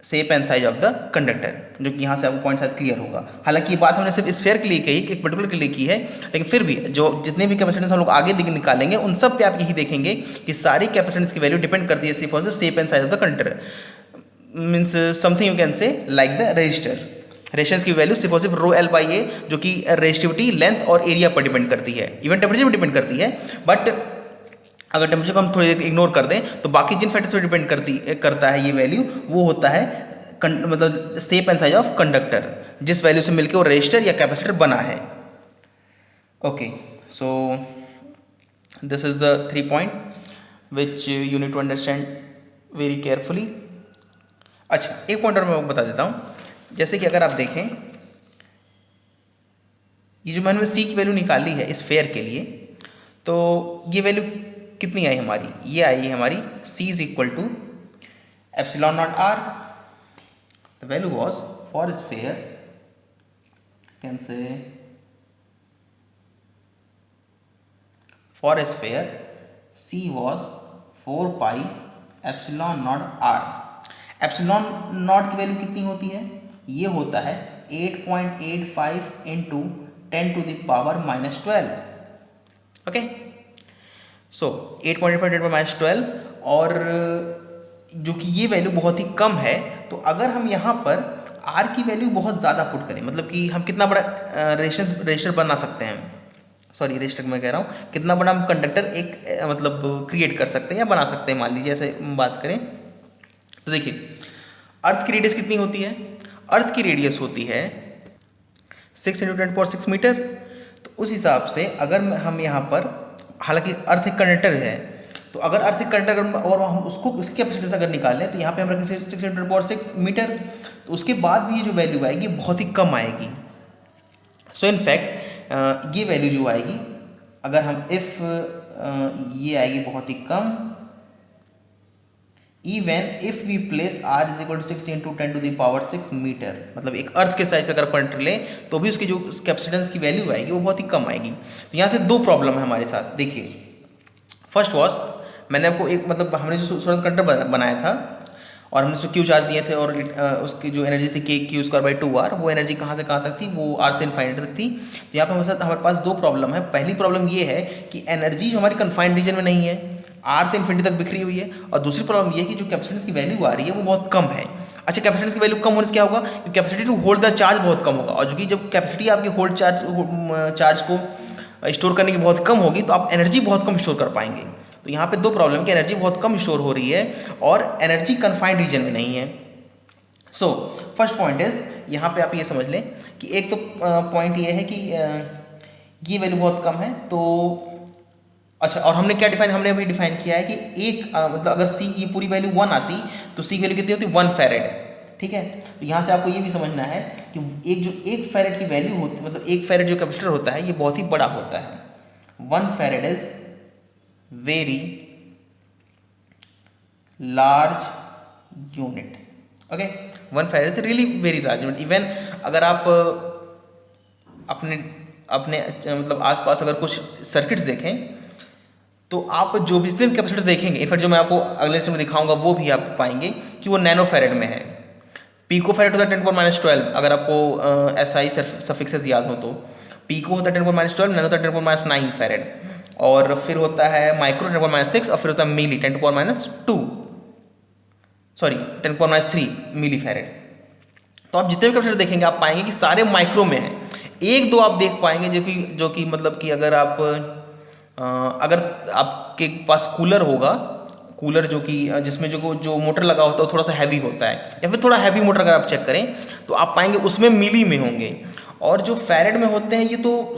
shape and size of the conductor, जो कि यहाँ से आपको पॉइंट शायद क्लियर होगा. हालांकि ये बात हमने सिर्फ स्फेयर के लिए कही, एक पर्टिकुलर के लिए की है, लेकिन फिर भी जो जितने भी कैपेसिटेंस हम लोग आगे निकालेंगे उन सब पे आप यही देखेंगे कि सारी कैपेसिटेंस की वैल्यू डिपेंड करती है सिर्फ और सिर्फ shape and size of the conductor. Means something you can say like the resistor. Resistance की वैल्यू सिर्फ और सिर्फ रो एल बाई ए, जो कि रेजिस्टिविटी, लेंथ और एरिया पर डिपेंड करती है. इवन टेम्परेचर पर डिपेंड करती है, बट अगर टेम्परेचर को हम थोड़ी देर इग्नोर कर दें तो बाकी जिन फैक्टर्स पर डिपेंड करता है ये वैल्यू, वो होता है मतलब shape and size of conductor, जिस वैल्यू से मिलकर वो रेजिस्टर या कैपेसिटर बना है. Okay, so this is the 3 point which you need to understand very carefully. अच्छा, एक पॉइंट और मैं आपको बता देता हूँ. जैसे कि अगर आप देखें, ये जो मैंने C की वैल्यू निकाली है इस फेयर के लिए, तो ये वैल्यू कितनी आई हमारी, ये आई है हमारी C is equal to epsilon naught R. The value was for sphere, can say for sphere C was 4 pi epsilon naught R. Epsilon naught की वैल्यू कितनी होती है, ये होता है 8.85 into 10 to the power minus 12. Okay, so 8.85 minus 12, और जो कि ये वैल्यू बहुत ही कम है. तो अगर हम यहाँ पर आर की वैल्यू बहुत ज़्यादा पुट करें, मतलब कि हम कितना बड़ा रेजिस्टर बना सकते हैं, सॉरी रेजिस्टर मैं कह रहा हूँ, कितना बड़ा हम कंडक्टर एक मतलब क्रिएट कर सकते हैं या बना सकते हैं। मान लीजिए ऐसे बात करें तो देखिए अर्थ की रेडियस कितनी होती है, अर्थ की रेडियस होती है 6 × 10⁶ मीटर। तो उस हिसाब से अगर हम यहाँ पर, हालांकि अर्थ एक कंडक्टर है, तो अगर अर्थ एक कंडक्टर और हम उसको उसकी कैपेसिटी अगर निकालें तो यहाँ पे हम रखेंगे 6 × 10⁶ मीटर, तो उसके बाद भी ये जो वैल्यू आएगी बहुत ही कम आएगी। सो इनफैक्ट ये वैल्यू जो आएगी, अगर हम ये आएगी बहुत ही कम, even if we place r = 6 × 10⁶ metre, मतलब एक अर्थ के साइज का अगर कंडक्टर लें तो भी उसकी जो कैपेसिटेंस की वैल्यू आएगी वो बहुत ही कम आएगी। तो यहाँ से दो प्रॉब्लम है हमारे साथ। देखिए फर्स्ट वॉज, मैंने आपको एक मतलब हमने जो सोलर कंडक्टर बनाया था और हमने उसमें क्यू चार्ज दिए थे और उसकी जो एनर्जी थी k²/2r, वो एनर्जी कहाँ से कहाँ तक थी, वो r से इन्फाइनाइट तक थी। तो यहाँ पर हमारे पास दो प्रॉब्लम है। पहली प्रॉब्लम ये है कि एनर्जी जो हमारी कन्फाइंड रीजन में नहीं है, r से इन्फिनिटी तक बिखरी हुई है, और दूसरी प्रॉब्लम ये है कि जो कैपेसिटेंस की वैल्यू आ रही है वो बहुत कम है। अच्छा, कैपेसिटेंस की वैल्यू कम होने से क्या होगा, capacity to hold the charge बहुत कम होगा, और जो कि जब कैपेसिटी आपकी होल्ड चार्ज को स्टोर करने की बहुत कम होगी तो आप एनर्जी बहुत कम स्टोर कर पाएंगे। तो यहाँ पे दो प्रॉब्लम की एनर्जी बहुत कम स्टोर हो रही है और एनर्जी कन्फाइंड रीजन में नहीं है। सो फर्स्ट पॉइंट इज, यहाँ पे आप ये समझ लें कि एक तो पॉइंट ये है कि ये वैल्यू बहुत कम है। तो अच्छा, और हमने क्या हमने अभी डिफाइन किया है कि एक मतलब अगर सी ये पूरी वैल्यू 1 आती तो सी वैल्यू कितनी होती, 1 फैरेड। ठीक है, तो यहाँ से आपको ये भी समझना है कि एक फैरेड की वैल्यू होती, मतलब एक फैरेड जो कैपेसिटर होता है ये बहुत ही बड़ा होता है। 1 farad is very large unit. Okay, 1 farad is really very large unit. Even अगर आप अपने मतलब आसपास अगर कुछ सर्किट्स देखें तो आप जो भी कैपेसिटर देखेंगे, इनफैक्ट जो मैं आपको अगले लेक्चर में दिखाऊंगा वो भी आप पाएंगे कि वो नैनो फैरेड में है। पीको फैरेड होता है 10⁻12, अगर आपको SI सफिक्सेस याद हो तो। पीको होता है 10⁻12, नैनो होता है 10⁻9 फैरेड, और फिर होता है माइक्रो 10⁻6, और फिर होता है मिली 10⁻2, सॉरी 10⁻3 मिली फैरेड। तो आप जितने भी कैपेसिटर देखेंगे आप पाएंगे कि सारे माइक्रो में हैं। एक दो आप देख पाएंगे जो कि मतलब कि अगर आपके पास कूलर होगा, कूलर जो कि जिसमें जो मोटर लगा होता है वो थोड़ा सा हैवी होता है, या फिर थोड़ा हैवी मोटर अगर आप चेक करें तो आप पाएंगे उसमें मिली में होंगे। और जो फैरेड में होते हैं ये तो,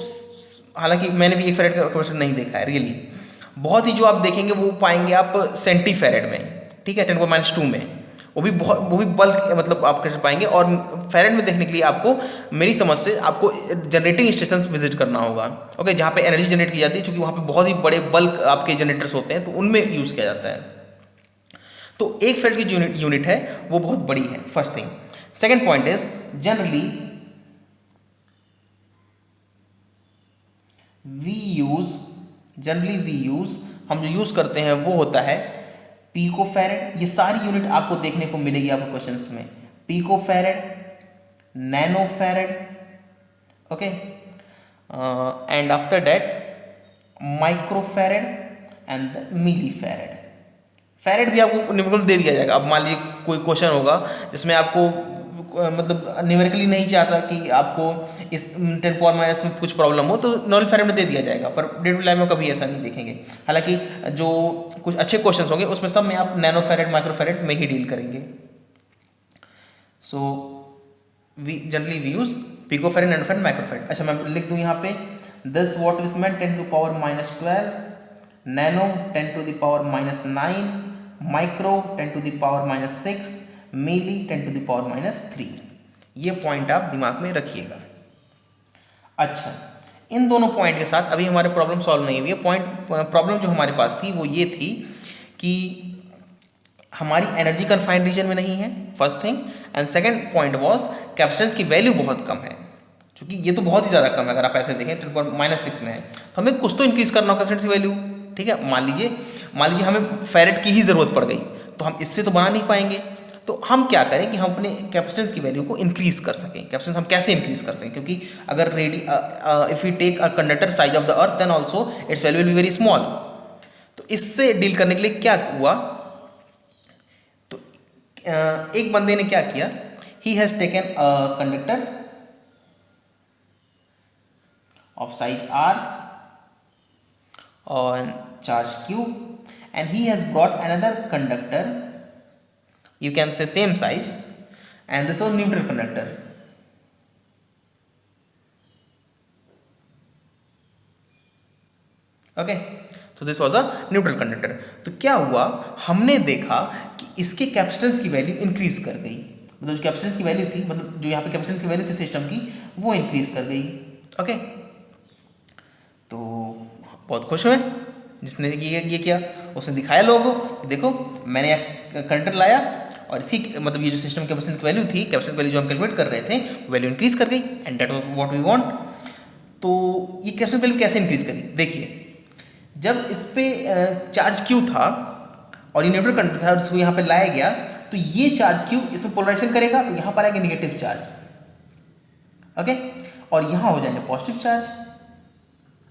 हालांकि मैंने भी एक फैरेड का कैपेसिटर नहीं देखा है रियली, बहुत ही जो आप देखेंगे वो पाएंगे आप सेंटी फैरेड में। ठीक है, 10⁻2 में, वो भी बल्क मतलब आप कैसे पाएंगे। और फैरेड में देखने के लिए आपको, मेरी समझ से आपको जनरेटिंग स्टेशन विजिट करना होगा। ओके, जहाँ पे एनर्जी जनरेट की जाती है, क्योंकि वहाँ पे बहुत ही बड़े बल्क आपके जनरेटर्स होते हैं तो उनमें यूज़ किया जाता है। तो एक फैरेड की जो यूनिट है वो बहुत बड़ी है, first thing. Second point is, generally we use हम जो यूज़ करते हैं वो होता है पीको फैरेड। ये सारी यूनिट आपको देखने को मिलेगी आपको क्वेश्चंस में। Pico farad, nano farad, okay, and after that micro farad and milli farad. Farad भी आपको न्यूमेरिकल दे दिया जाएगा। अब मान लीजिए कोई क्वेश्चन होगा जिसमें आपको मतलब न्यूमेरिकली नहीं चाहता कि आपको इस 10⁻- में कुछ प्रॉब्लम हो तो नॉन फैरेड में दे दिया जाएगा, पर डे टू लाइफ में कभी ऐसा नहीं देखेंगे। हालांकि जो कुछ अच्छे क्वेश्चंस होंगे उसमें सब में आप नैनो फैरेड, माइक्रो फैरेड में ही डील करेंगे। So we use pico farad, nano farad, micro farad. अच्छा, मैं लिख दूँ यहाँ पे 10 what is meant 10⁻12, nano 10⁻9, micro 10⁻6, milli 10⁻3। ये पॉइंट आप दिमाग में रखिएगा। अच्छा, इन दोनों पॉइंट के साथ अभी हमारे प्रॉब्लम सॉल्व नहीं हुई है। प्रॉब्लम जो हमारे पास थी वो ये थी कि हमारी एनर्जी कन्फाइंड रीजन में नहीं है, first thing, and second point was capacitance की वैल्यू बहुत कम है, क्योंकि ये तो बहुत ही ज़्यादा कम है। अगर आप ऐसे देखें 10⁻6 में है तो हमें कुछ तो इंक्रीज करना हो कैपेसिटेंस की वैल्यू। ठीक है, मान लीजिए हमें फैरेड की ही ज़रूरत पड़ गई तो हम इससे तो बना नहीं पाएंगे। तो हम क्या करें कि हम अपने कैपेसिटेंस की वैल्यू को इंक्रीज कर सकें। कैपेसिटेंस हम कैसे इंक्रीज कर सकें, क्योंकि अगर if we take a conductor size of the earth then also its value will be very small. तो इससे डील करने के लिए क्या हुआ, तो एक बंदे ने क्या किया, he has taken a conductor of size r on charge q, and he has brought another conductor, you can say same size, and this was neutral conductor. Okay, तो this was a neutral conductor. तो क्या हुआ, हमने देखा कि इसके कैपेसिटेंस की वैल्यू इंक्रीज कर गई, मतलब जो कैपेसिटेंस की वैल्यू थी, मतलब जो यहाँ पे कैपेसिटेंस की वैल्यू थी सिस्टम की, वो इंक्रीज कर गई। ओके, तो बहुत खुश हुए जिसने ये किया, उसने दिखाया लोगों को, देखो मैंने कंडक्टर लाया और इसी मतलब ये जो सिस्टम कैपेसिटेंस की वैल्यू थी, कैपेसिटेंस वैल्यू जो हम कैलकुलेट कर रहे थे, वैल्यू इंक्रीज कर गई, and that was what we want. तो ये कैपेसिटेंस वैल्यू कैसे इंक्रीज करी, देखिए जब इस पे चार्ज क्यू था और ये न्यूट्रल कंडक्टर था और इसको यहाँ पे लाया गया, तो ये चार्ज क्यू इसमें पोलराइजेशन करेगा, तो यहाँ पर आएगा निगेटिव चार्ज, ओके, और यहाँ हो जाएंगे पॉजिटिव चार्ज।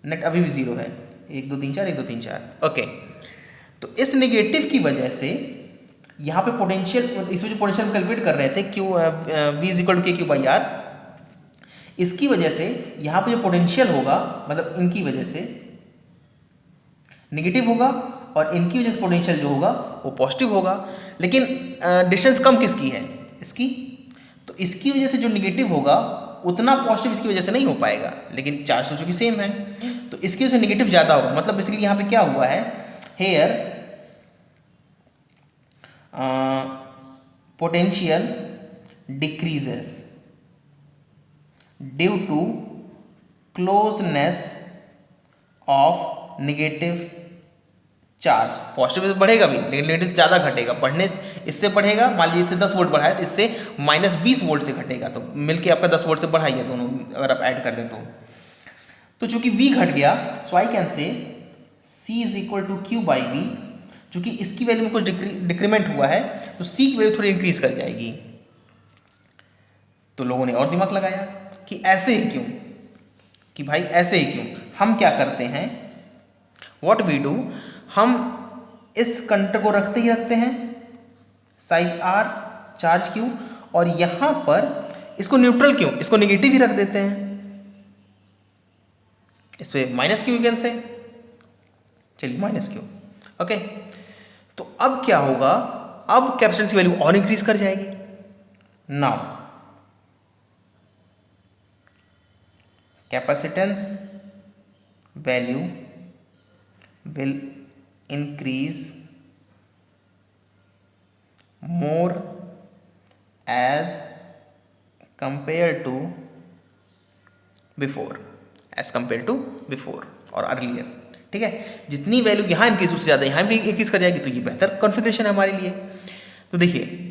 नेट अभी भी जीरो है, 1 2 3 4 1 2 3 4, ओके। तो इस नेगेटिव की वजह से यहाँ पे पोटेंशियल, इसमें जो पोटेंशियल कैलकुलेट कर रहे थे Q V is equal to K Q by R, इसकी वजह से यहाँ पे जो पोटेंशियल होगा, मतलब इनकी वजह से नेगेटिव होगा और इनकी वजह से पोटेंशियल जो होगा वो पॉजिटिव होगा। लेकिन डिस्टेंस कम किसकी है, इसकी, तो इसकी वजह से जो नेगेटिव होगा उतना पॉजिटिव इसकी वजह से नहीं हो पाएगा, लेकिन चार्ज तो चूंकि सेम है तो इसकी वजह से नेगेटिव ज़्यादा होगा। मतलब बेसिकली यहाँ पे क्या हुआ है, here potential decreases due to closeness of negative charge. Positive बढ़ेगा भी लेकिन नेगेटिव ज़्यादा घटेगा, बढ़ने इससे बढ़ेगा, मान लीजिए इससे 10 वोल्ट बढ़ा है तो इससे -20 वोल्ट से घटेगा, तो मिलके आपका 10 वोल्ट से बढ़ाइए दोनों अगर आप ऐड कर दें तो चूंकि V घट गया, so I can say C is equal to Q by V. चूंकि इसकी वैल्यू में कुछ डिक्रीमेंट हुआ है तो C की वैल्यू थोड़ी इंक्रीज कर जाएगी। तो लोगों ने और दिमाग लगाया कि ऐसे ही क्यों, कि भाई ऐसे ही क्यों, हम क्या करते हैं, व्हाट वी डू, हम इस कंडक्टर को रखते ही रखते हैं साइज r चार्ज q, और यहां पर इसको न्यूट्रल क्यों, इसको नेगेटिव ही रख देते हैं, इस पे माइनस क्यू कैन से, चलिए माइनस क्यू, ओके। तो अब क्या होगा, अब कैपेसिटेंस की वैल्यू और इंक्रीज कर जाएगी। Now capacitance value will increase more as compared to before, और अर्लियर, ठीक है। जितनी वैल्यू यहाँ इंक्रीज उससे ज़्यादा यहाँ भी इंक्रीज कर जाएगी, तो ये बेहतर कॉन्फ़िगरेशन है हमारे लिए। तो देखिए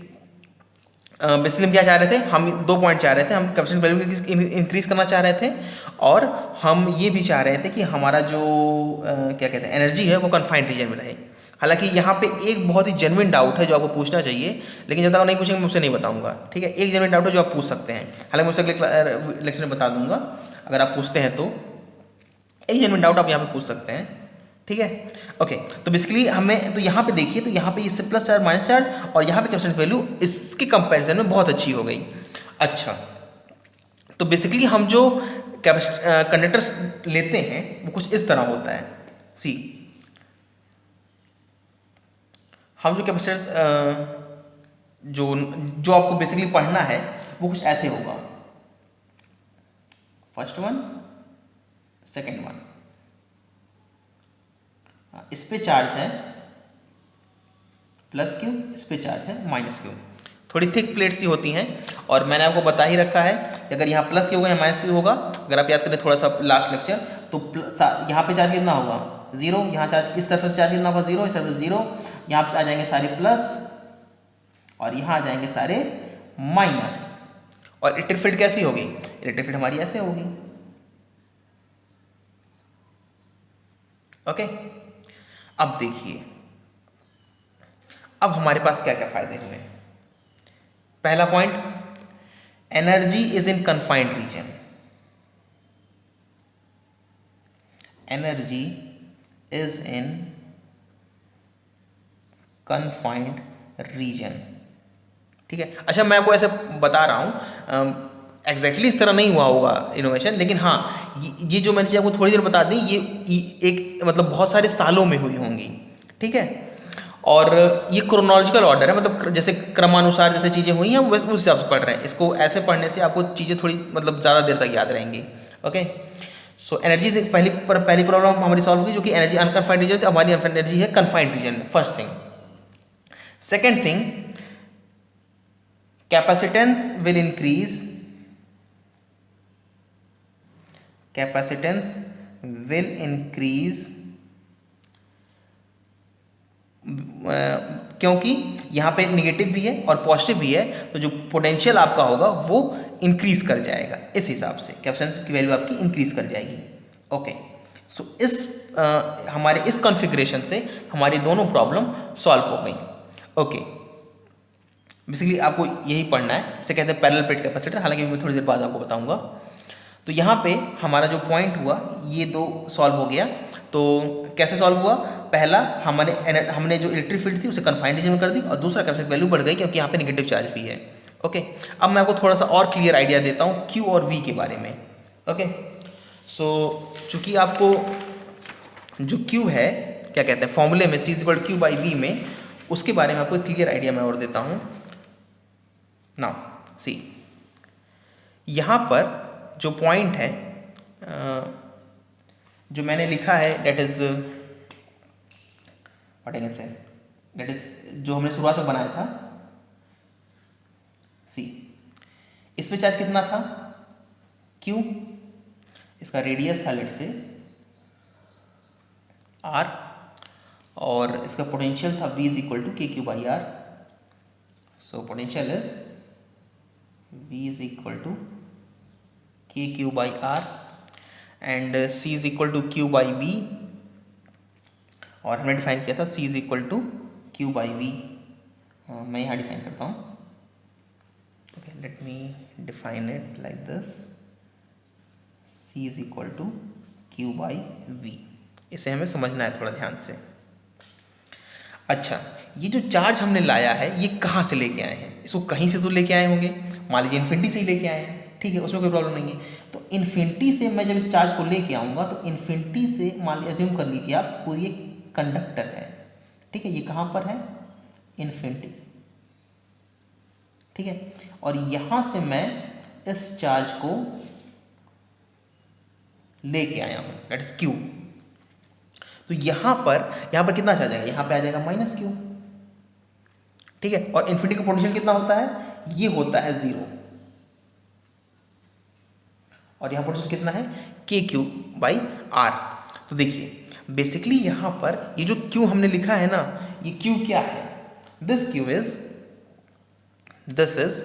बेसिकली हम क्या चाह रहे थे, हम 2 पॉइंट चाह रहे थे, हम कैपेसिटेंस वैल्यू इंक्रीज करना चाह रहे थे, और हम ये भी चाह रहे थे कि हमारा जो क्या कहते हैं एनर्जी है वो कन्फाइंड रीजन में रहे। हालांकि यहाँ पे एक बहुत ही जेन्युइन डाउट है जो आपको पूछना चाहिए, लेकिन जब तक आप नहीं पूछेंगे मैं उसे नहीं बताऊंगा, ठीक है। एक जेन्युइन डाउट है जो आप पूछ सकते हैं, हालांकि मैं उसे लेक्चर में बता दूंगा, अगर आप पूछते हैं तो एक जेन्युइन डाउट आप यहाँ पे पूछ सकते हैं, ठीक है, ओके। तो बेसिकली हमें तो यहाँ पे देखिए, तो यहाँ पे इससे प्लस चार्ज माइनस चार्ज, और यहाँ पे कैपेसिटेंस वैल्यू इसके कंपैरिजन में बहुत अच्छी हो गई। अच्छा, तो बेसिकली हम जो कंडक्टर्स लेते हैं वो कुछ इस तरह होता है, सी हम जो कैपेसिटर्स जो आपको बेसिकली पढ़ना है वो कुछ ऐसे होगा, फर्स्ट वन सेकेंड वन, इस पे चार्ज है प्लस क्यू, इस पे चार्ज है माइनस क्यू, थोड़ी थिक प्लेट सी होती हैं, और मैंने आपको बता ही रखा है कि अगर यहाँ प्लस क्यू होगा या माइनस क्यू होगा, अगर आप याद करें थोड़ा सा लास्ट लेक्चर, तो यहाँ पे चार्ज कितना होगा 0, यहाँ चार्ज इस सरफेस चार्ज कितना होगा 0, इस सरफेस 0, यहाँ पे आ जाएंगे सारे प्लस और यहाँ आ जाएंगे सारे माइनस। और इलेक्ट्रिक फील्ड कैसी होगी, इलेक्ट्रिक फील्ड हमारी ऐसे होगी, ओके। अब देखिए अब हमारे पास क्या क्या फायदे हुए। पहला point, energy is in confined region, energy is in confined region, ठीक है। अच्छा, मैं आपको ऐसे बता रहा हूँ, एग्जैक्टली इस तरह नहीं हुआ होगा इनोवेशन, लेकिन हाँ ये जो मैंने चीज़ आपको थोड़ी देर बता दी, ये एक मतलब बहुत सारे सालों में हुई होंगी, ठीक है। और ये क्रोनोलॉजिकल ऑर्डर है, मतलब जैसे क्रमानुसार जैसे चीज़ें हुई हैं उस हिसाब से पढ़ रहे हैं। इसको ऐसे पढ़ने से आपको चीज़ें थोड़ी मतलब ज़्यादा देर तक याद रहेंगी। ओके, सो एनर्जी से पहली प्रॉब्लम हमारी सॉल्व होगी, जो कि एनर्जी अनकन्फाइंड रीजन थी, हमारी एनर्जी है confined region, first thing. Second thing, capacitance will increase, capacitance will increase क्योंकि यहाँ पे निगेटिव भी है और पॉजिटिव भी है, तो जो पोटेंशियल आपका होगा वो इंक्रीज कर जाएगा। इस हिसाब से कैपेसिटेंस की वैल्यू आपकी इंक्रीज कर जाएगी। ओके, सो हमारे इस कॉन्फ़िगरेशन से हमारी दोनों प्रॉब्लम सॉल्व हो गई। ओके, बेसिकली आपको यही पढ़ना है, इसे कहते हैं पैरेलल प्लेट कैपेसिटर, हालांकि मैं थोड़ी देर बाद आपको बताऊंगा। तो यहाँ पे हमारा जो पॉइंट हुआ ये दो सॉल्व हो गया। तो कैसे सॉल्व हुआ? पहला, हमने जो इलेक्ट्रिक फील्ड थी उसे कन्फाइंड रीजन में कर दी, और दूसरा कैपेसिटर वैल्यू बढ़ गई क्योंकि यहाँ पे नेगेटिव चार्ज भी है। ओके, अब मैं आपको थोड़ा सा और क्लियर आइडिया देता हूँ क्यू और वी के बारे में। ओके, सो चूँकि आपको जो क्यू है, क्या कहते हैं फॉर्मूले में, C=Q/V में, उसके बारे में आपको क्लियर आइडिया मैं और देता हूँ। नाउ सी, यहाँ पर जो पॉइंट है जो मैंने लिखा है, that is what I can से, दैट इज जो हमने शुरुआत में बनाया था। सी, इसमें चार्ज कितना था? Q, इसका रेडियस था लेट से R, और इसका पोटेंशियल था V=KQ/R। So potential is V=KQ/R and C=Q/V, और हमने डिफाइन किया था C=Q/V। मैं यहाँ डिफाइन करता हूँ। Okay, let me define it like this, C=Q/V। इसे हमें समझना है थोड़ा ध्यान से। अच्छा, ये जो चार्ज हमने लाया है ये कहाँ से लेके आए हैं? इसको कहीं से तो लेके आए होंगे, मान लीजिए इन्फिनिटी से ही लेके आए हैं, ठीक है, उसमें कोई प्रॉब्लम नहीं है। तो इन्फिनिटी से मैं जब इस चार्ज को लेके आऊँगा, तो इन्फिनिटी से मान लीजिए अज्यूम कर लीजिए आप कोई एक कंडक्टर है, ठीक है, ये कहाँ पर है? इन्फिनिटी, ठीक है, और यहाँ से मैं इस चार्ज को लेके आया हूँ, दैट इज Q। तो यहाँ पर कितना चार्ज आएगा? यहाँ पे आ जाएगा -Q, ठीक है, और इन्फिनिटी का पोटेंशियल कितना होता है? ये होता है 0, और यहाँ पोटेंशियल कितना है? KQ/R। तो देखिए बेसिकली यहाँ पर ये जो Q हमने लिखा है ना, ये Q क्या है? दिस इज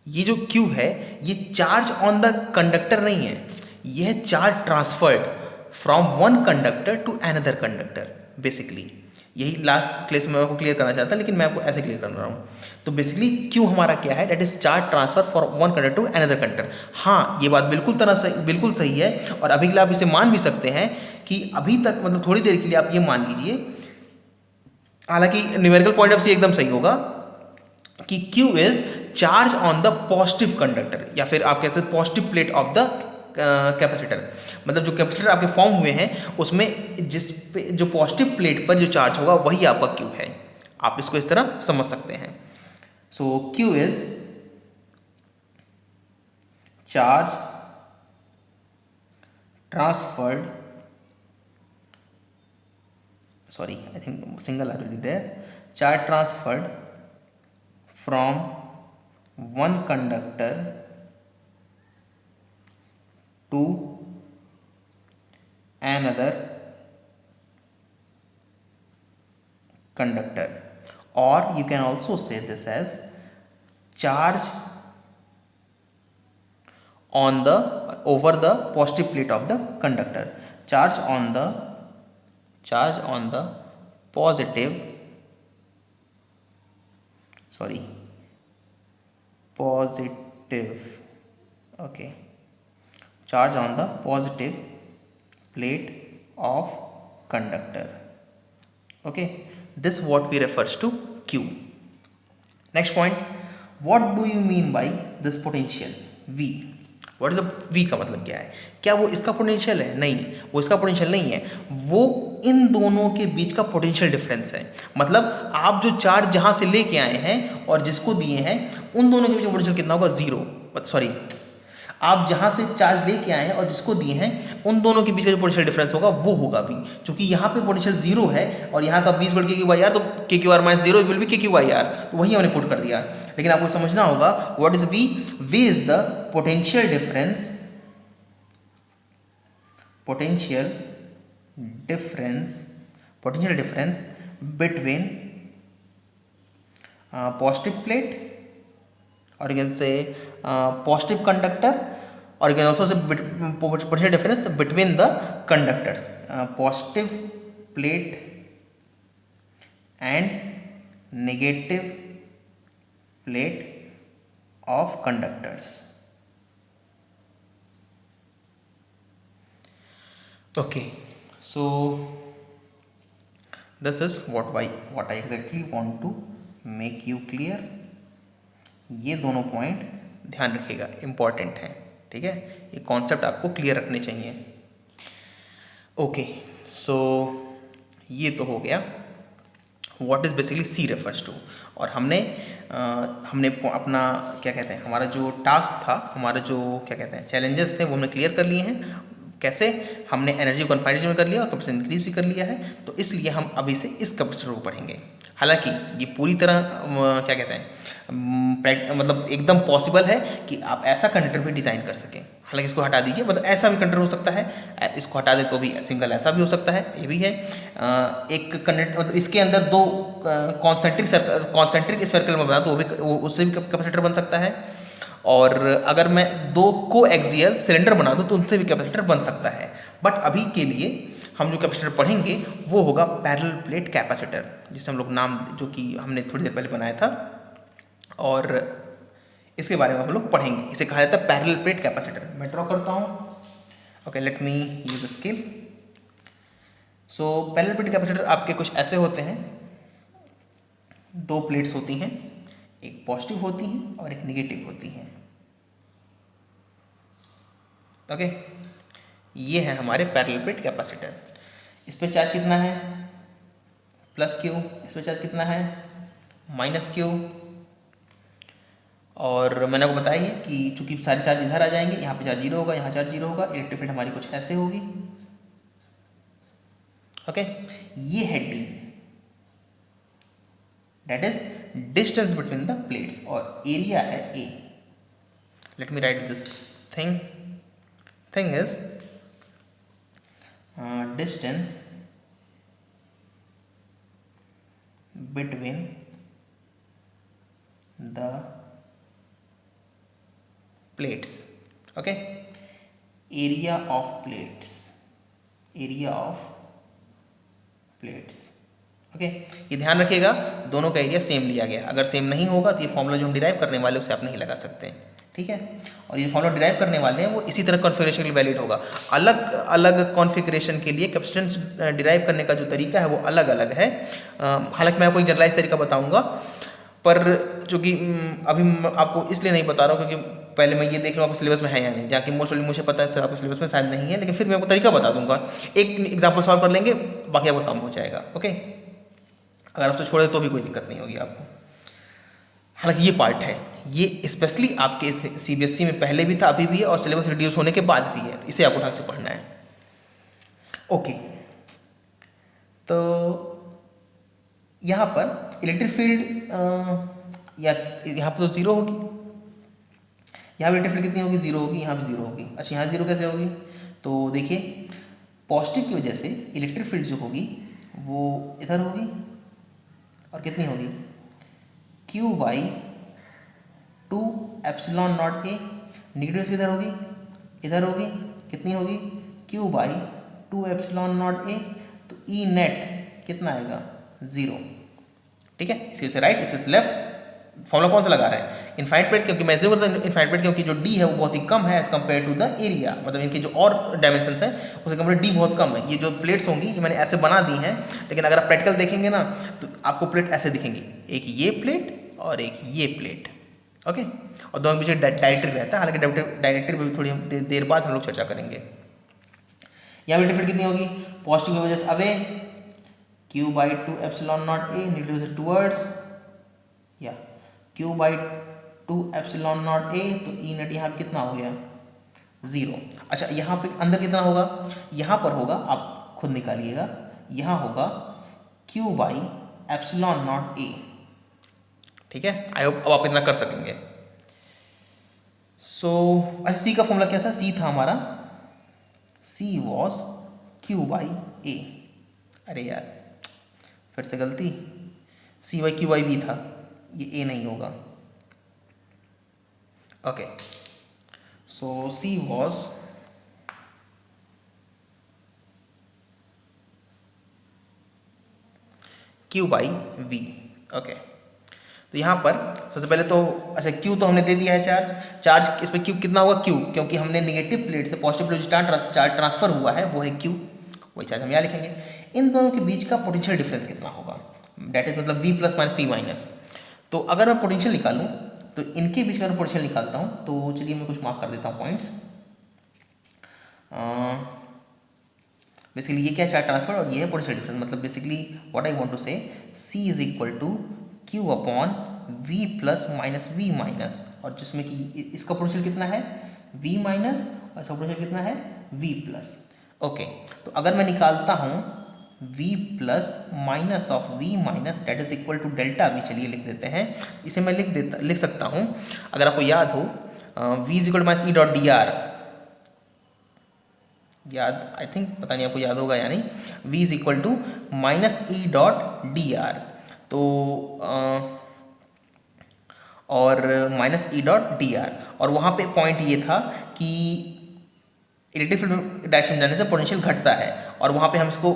ये जो Q है ये चार्ज ऑन द कंडक्टर नहीं है, यह charge transferred from one conductor to another conductor. Basically यही लास्ट क्लास में आपको क्लियर करना चाहता, लेकिन मैं आपको ऐसे क्लियर कर रहा हूँ। तो बेसिकली Q हमारा क्या है? That is charge transfer from one conductor to another conductor. हाँ, ये बात बिल्कुल सही है, और अभी के लिए आप इसे मान भी सकते हैं कि अभी तक मतलब थोड़ी देर के लिए आप ये मान लीजिए, हालांकि न्यूमेरिकल पॉइंट ऑफ व्यू एकदम सही होगा कि Q is charge on the positive conductor, या फिर आप कह सकते हैं positive plate of the capacitor. मतलब जो कैपेसिटर आपके फॉर्म हुए हैं उसमें जिस पे जो पॉजिटिव प्लेट पर जो चार्ज होगा वही आपका Q है। आप इसको इस तरह समझ सकते हैं। सो Q is charge transferred, sorry, I think single already there, charge transferred from one conductor to another conductor, or you can also say this as charge on the over the positive plate of the conductor, charge on the positive, sorry, positive, okay, charge on the positive plate of conductor। Okay, this what we refers to Q. Next point, what do you mean by this potential V? What is V का मतलब क्या है? क्या वो इसका पोटेंशियल है? नहीं, वो इसका पोटेंशियल नहीं है, वो इन दोनों के बीच का पोटेंशियल डिफरेंस है। मतलब आप जो चार्ज जहाँ से लेके आए हैं और जिसको दिए हैं, उन दोनों के बीच का पोटेंशियल कितना होगा? जीरो। सॉरी, आप जहाँ से चार्ज लेके आए हैं और जिसको दिए हैं, उन दोनों के बीच का जो पोटेंशियल डिफरेंस होगा वो होगा V। क्योंकि यहाँ पे पोटेंशियल जीरो है और यहाँ का V बल्कि KQ/R, तो KQ/R minus zero will be KQ/R, तो वही हमने पुट कर दिया। लेकिन आपको समझना होगा what is V? V is the potential difference between positive plate, or you can say positive conductor, or you can also say potential difference between the conductors, positive plate and negative plate of conductors. Okay, so this is what I exactly want to make you clear. ये दोनों पॉइंट ध्यान रखिएगा, इम्पॉर्टेंट है, ठीक है? ये कॉन्सेप्ट आपको क्लियर रखने चाहिए। ओके, सो ये तो हो गया what is basically C refers to. और हमने अपना क्या कहते हैं, हमारा जो टास्क था, हमारा जो क्या कहते हैं चैलेंजेस थे, वो हमने क्लियर कर लिए हैं। कैसे? हमने एनर्जी को कन्फाइनेशन में कर लिया और कैपेसिटी इंक्रीज भी कर लिया है। तो इसलिए हम अभी से इस कैपेसिटर को पढ़ेंगे। हालांकि ये पूरी तरह क्या कहते हैं मतलब एकदम पॉसिबल है कि आप ऐसा कंडक्टर भी डिज़ाइन कर सकें। हालांकि इसको हटा दीजिए, मतलब ऐसा भी कंडक्टर हो सकता है, इसको हटा दे तो भी सिंगल ऐसा भी हो सकता है, ये भी है। एक कंडक्टर मतलब इसके अंदर दो कॉन्सेंट्रिक सर्कल में बना तो उससे भी कैपेसिटर बन सकता है। और अगर मैं दो को एक्सियल सिलेंडर बना दूं तो उनसे भी कैपेसिटर बन सकता है। बट अभी के लिए हम जो कैपेसिटर पढ़ेंगे वो होगा पैरेलल प्लेट कैपेसिटर, जिसे हम लोग नाम जो कि हमने थोड़ी देर पहले बनाया था, और इसके बारे में हम लोग पढ़ेंगे। इसे कहा जाता है पैरेलल प्लेट कैपेसिटर। मैं ड्रॉ करता हूँ। Okay, let me use the scale. So parallel plate capacitor आपके कुछ ऐसे होते हैं, दो प्लेट्स होती हैं, एक पॉजिटिव होती हैं और एक नेगेटिव होती हैं। ओके, ये है हमारे पैरेलल प्लेट कैपेसिटर। इस पर चार्ज कितना है? Plus Q। इस पर चार्ज कितना है? Minus Q। और मैंने आपको बताया है कि चूंकि सारे चार्ज इधर आ जाएंगे, यहाँ पे चार्ज जीरो होगा, यहाँ चार्ज जीरो होगा। इलेक्ट्रिक फील्ड हमारी कुछ ऐसे होगी। ओके, ये है D, that is distance between the plates, और एरिया है A। Let me right this thing is distance between the plates. Okay, area of plates. Okay, ये ध्यान रखिएगा, दोनों का एरिया सेम लिया गया। अगर सेम नहीं होगा तो ये फॉर्मूला जो हम डिराइव करने वाले उसे आप नहीं लगा सकते, ठीक है? और ये फॉर्मूला डिराइव करने वाले हैं वो इसी तरह कॉन्फ़िगरेशन के लिए वैलिड होगा। अलग अलग कॉन्फ़िगरेशन के लिए कैपेसिटेंस डिराइव करने का जो तरीका है वो अलग अलग है। हालांकि मैं आपको एक जनरलाइज तरीका बताऊंगा, पर चूँकि अभी आपको इसलिए नहीं बता रहा हूँ क्योंकि पहले मैं ये देख रहा हूँ आपके सिलेबस में है या नहीं, जहाँ कि मोस्टली मुझे पता है सर आपके सिलेबस में शायद नहीं है, लेकिन फिर मैं आपको तरीका बता दूंगा। एक एग्जाम्पल सॉल्व कर लेंगे, बाकी आपका काम हो जाएगा। ओके, अगर आप तो छोड़े तो भी कोई दिक्कत नहीं होगी आपको। हालांकि ये पार्ट है, ये स्पेशली आपके CBSE में पहले भी था, अभी भी है, और सिलेबस रिड्यूस होने के बाद भी है, तो इसे आपको ढंग से पढ़ना है। ओके, तो यहाँ पर इलेक्ट्रिक फील्ड या यहाँ पर तो जीरो होगी, यहाँ पर इलेक्ट्रिक फील्ड कितनी होगी? जीरो होगी, यहाँ भी जीरो होगी। अच्छा, यहाँ जीरो कैसे होगी? तो देखिए, पॉजिटिव की वजह से इलेक्ट्रिक फील्ड जो होगी वो इधर होगी, और कितनी होगी? Q/2 epsilon naught A। Negative किधर होगी? इधर होगी, कितनी होगी? Q/2 epsilon naught A। तो E नेट कितना आएगा? जीरो, ठीक है? इसके से राइट, इसके से लेफ्ट, फॉर्मूला कौन सा लगा रहे हैं, इनफाइनाइट प्लेट, क्योंकि मैं करता हूँ इनफाइनाइट प्लेट क्योंकि जो डी है वो बहुत ही कम है as compare to the area, मतलब इनके जो और डायमेंशंस हैं उससे कम्पेयर डी बहुत कम है। ये जो प्लेट्स होंगी ये मैंने ऐसे बना दी हैं, लेकिन अगर आप प्रैक्टिकल देखेंगे ना तो आपको प्लेट ऐसे दिखेंगी, एक ये प्लेट और एक ये प्लेट, ओके। और दोनों के बीच डायरेक्ट्रिक रहता है, हालांकि डायरेक्ट्रिक पर भी थोड़ी देर बाद हम लोग चर्चा करेंगे। यहाँ पे डिफरेंट कितनी होगी, पॉजिटिव की वजह से away q by 2 epsilon not a, negative से टूवर्ड्स या q by 2 epsilon not a, तो ई नेट यहाँ पे कितना हो गया 0। अच्छा यहाँ पे अंदर कितना होगा, यहाँ पर होगा, आप खुद निकालिएगा, यहाँ होगा q by epsilon not a, ठीक है। आई होप अब आप इतना कर सकेंगे। सो अच्छा सी का फॉर्मूला क्या था, सी था हमारा C was Q बाई ए, अरे यार फिर से गलती, C by Q by B था, ये A नहीं होगा, okay. So C was Q by V, okay. तो यहाँ पर सबसे पहले तो अच्छा Q तो हमने दे दिया है, चार्ज इस पर Q कितना होगा Q, क्योंकि हमने नेगेटिव प्लेट से पॉजिटिव प्लेट चार्ज ट्रांसफर हुआ है वो है Q, वही चार्ज हम यहाँ लिखेंगे। इन दोनों के बीच का पोटेंशियल डिफरेंस कितना होगा, डेट इज मतलब V plus minus V minus. तो अगर मैं पोटेंशियल निकालूँ तो इनके बीच का पोटेंशियल निकालता हूँ, तो चलिए मैं कुछ मार्क कर देता हूँ पॉइंट्स। बेसिकली ये क्या चार्ज ट्रांसफर और ये है पोटेंशियल डिफरेंस, मतलब basically what I want to say C is equal to Q upon V plus minus V minus, और जिसमें कि इसका पोटेंशियल कितना है V माइनस और इसका पोटेंशियल कितना है V प्लस, ओके। तो अगर मैं निकालता हूँ V plus minus of V minus that is equal to delta V, चलिए लिख देते हैं, इसे मैं लिख सकता हूँ, अगर आपको याद हो V is equal to minus E dot D R, याद आई थिंक पता नहीं आपको याद होगा या नहीं, V is equal to minus E dot D R, तो और minus E dot D R, और वहाँ पे पॉइंट ये था कि इलेक्ट्रिक फील्ड डायरेक्शन जाने से पोटेंशियल घटता है, और वहाँ पे हम इसको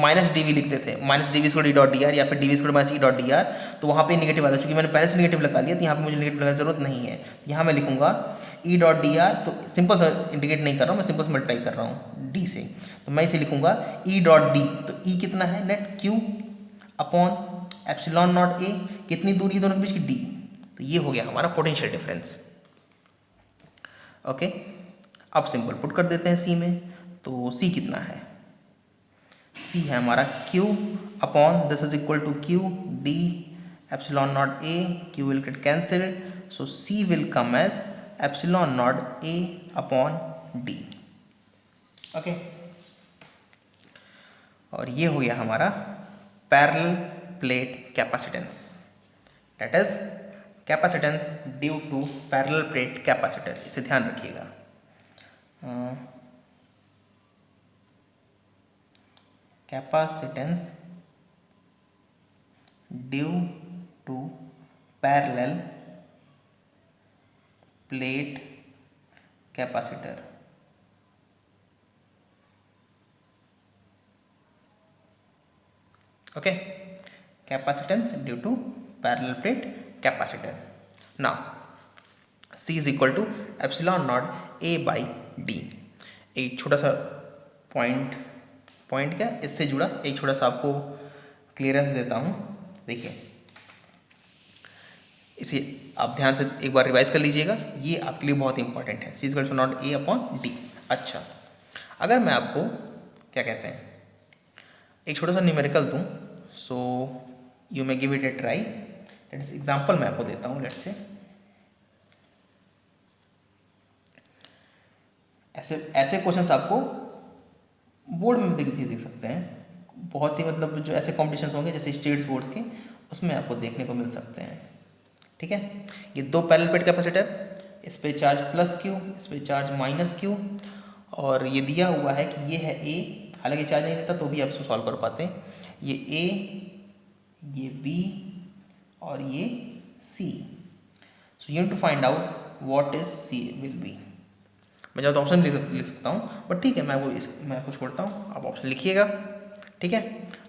माइनस डी वी लिखते थे, minus D V square D dot D R या फिर D V square minus E dot D R, तो वहाँ पे निगेटिव आता है, चूँकि मैंने पहले से निगेटिव लगा लिया तो यहाँ पे मुझे निगेटिव लगाने की जरूरत नहीं है। यहाँ मैं लिखूँगा ई डॉट डी आर, तो सिंपल सा इंटीग्रेट नहीं कर रहा हूँ मैं, सिंपल से मल्टीप्लाई कर रहा हूँ डी से, तो मैं इसे लिखूँगा ई डॉट डी, तो ई कितना है net Q upon epsilon not a, कितनी दूरी है दोनों के बीच की डी, तो ये हो गया हमारा पोटेंशियल डिफरेंस, ओके। अब सिंपल पुट कर देते हैं सी में, तो सी कितना है, सी है हमारा Q upon this is equal to Q D epsilon naught A, Q will get cancelled, so C will come as epsilon naught A upon D, okay. और ये हो गया हमारा parallel plate capacitance, that is capacitance due to parallel plate capacitor, इसे ध्यान रखिएगा। Capacitance due to parallel plate capacitor, okay, capacitance due to parallel plate capacitor. Now C is equal to epsilon naught A by D. एक छोटा सा पॉइंट क्या इससे जुड़ा एक छोटा सा आपको क्लियरेंस देता हूँ, देखिए इसे आप ध्यान से एक बार रिवाइज कर लीजिएगा, ये आपके लिए बहुत इंपॉर्टेंट है। C is equal to naught A upon D. अच्छा अगर मैं आपको क्या कहते हैं एक छोटा सा न्यूमेरिकल दूँ, so you may give it A try, that is example मैं आपको देता हूँ, लेट्स से ऐसे क्वेश्चंस आपको बोर्ड में भी देख सकते हैं, बहुत ही मतलब जो ऐसे कॉम्पिटिशन होंगे जैसे स्टेट बोर्ड्स के, उसमें आपको देखने को मिल सकते हैं, ठीक है। ये दो पैरेलल प्लेट कैपेसिटर, इस पे चार्ज प्लस क्यू, इस पे चार्ज माइनस क्यू, और ये दिया हुआ है कि ये है ए, हालांकि चार्ज नहीं देता तो भी आप इसको सॉल्व कर पाते हैं, ये ए, ये बी और ये C. So you need to find out what is C will be. मैं ज़्यादा ऑप्शन लिख सकता हूँ, बट ठीक है मैं आपको छोड़ता हूँ, आप ऑप्शन लिखिएगा, ठीक है।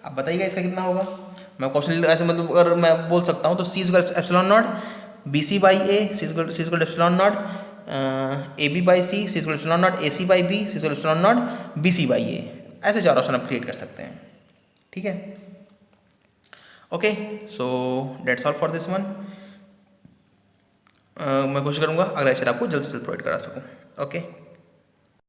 आप बताइएगा इसका कितना होगा, मैं क्वेश्चन ऐसे मतलब अगर मैं बोल सकता हूँ तो C is epsilon naught B C by A, C is epsilon not A B by C, C is epsilon not A C by B, C is epsilon naught B C by A. ऐसे चार ऑप्शन आप क्रिएट कर सकते हैं, ठीक है। Okay, so that's all for this one. मैं कोशिश करूँगा अगला लेक्चर आपको जल्द से जल्द प्रोवाइड करा सकूँ। ओके।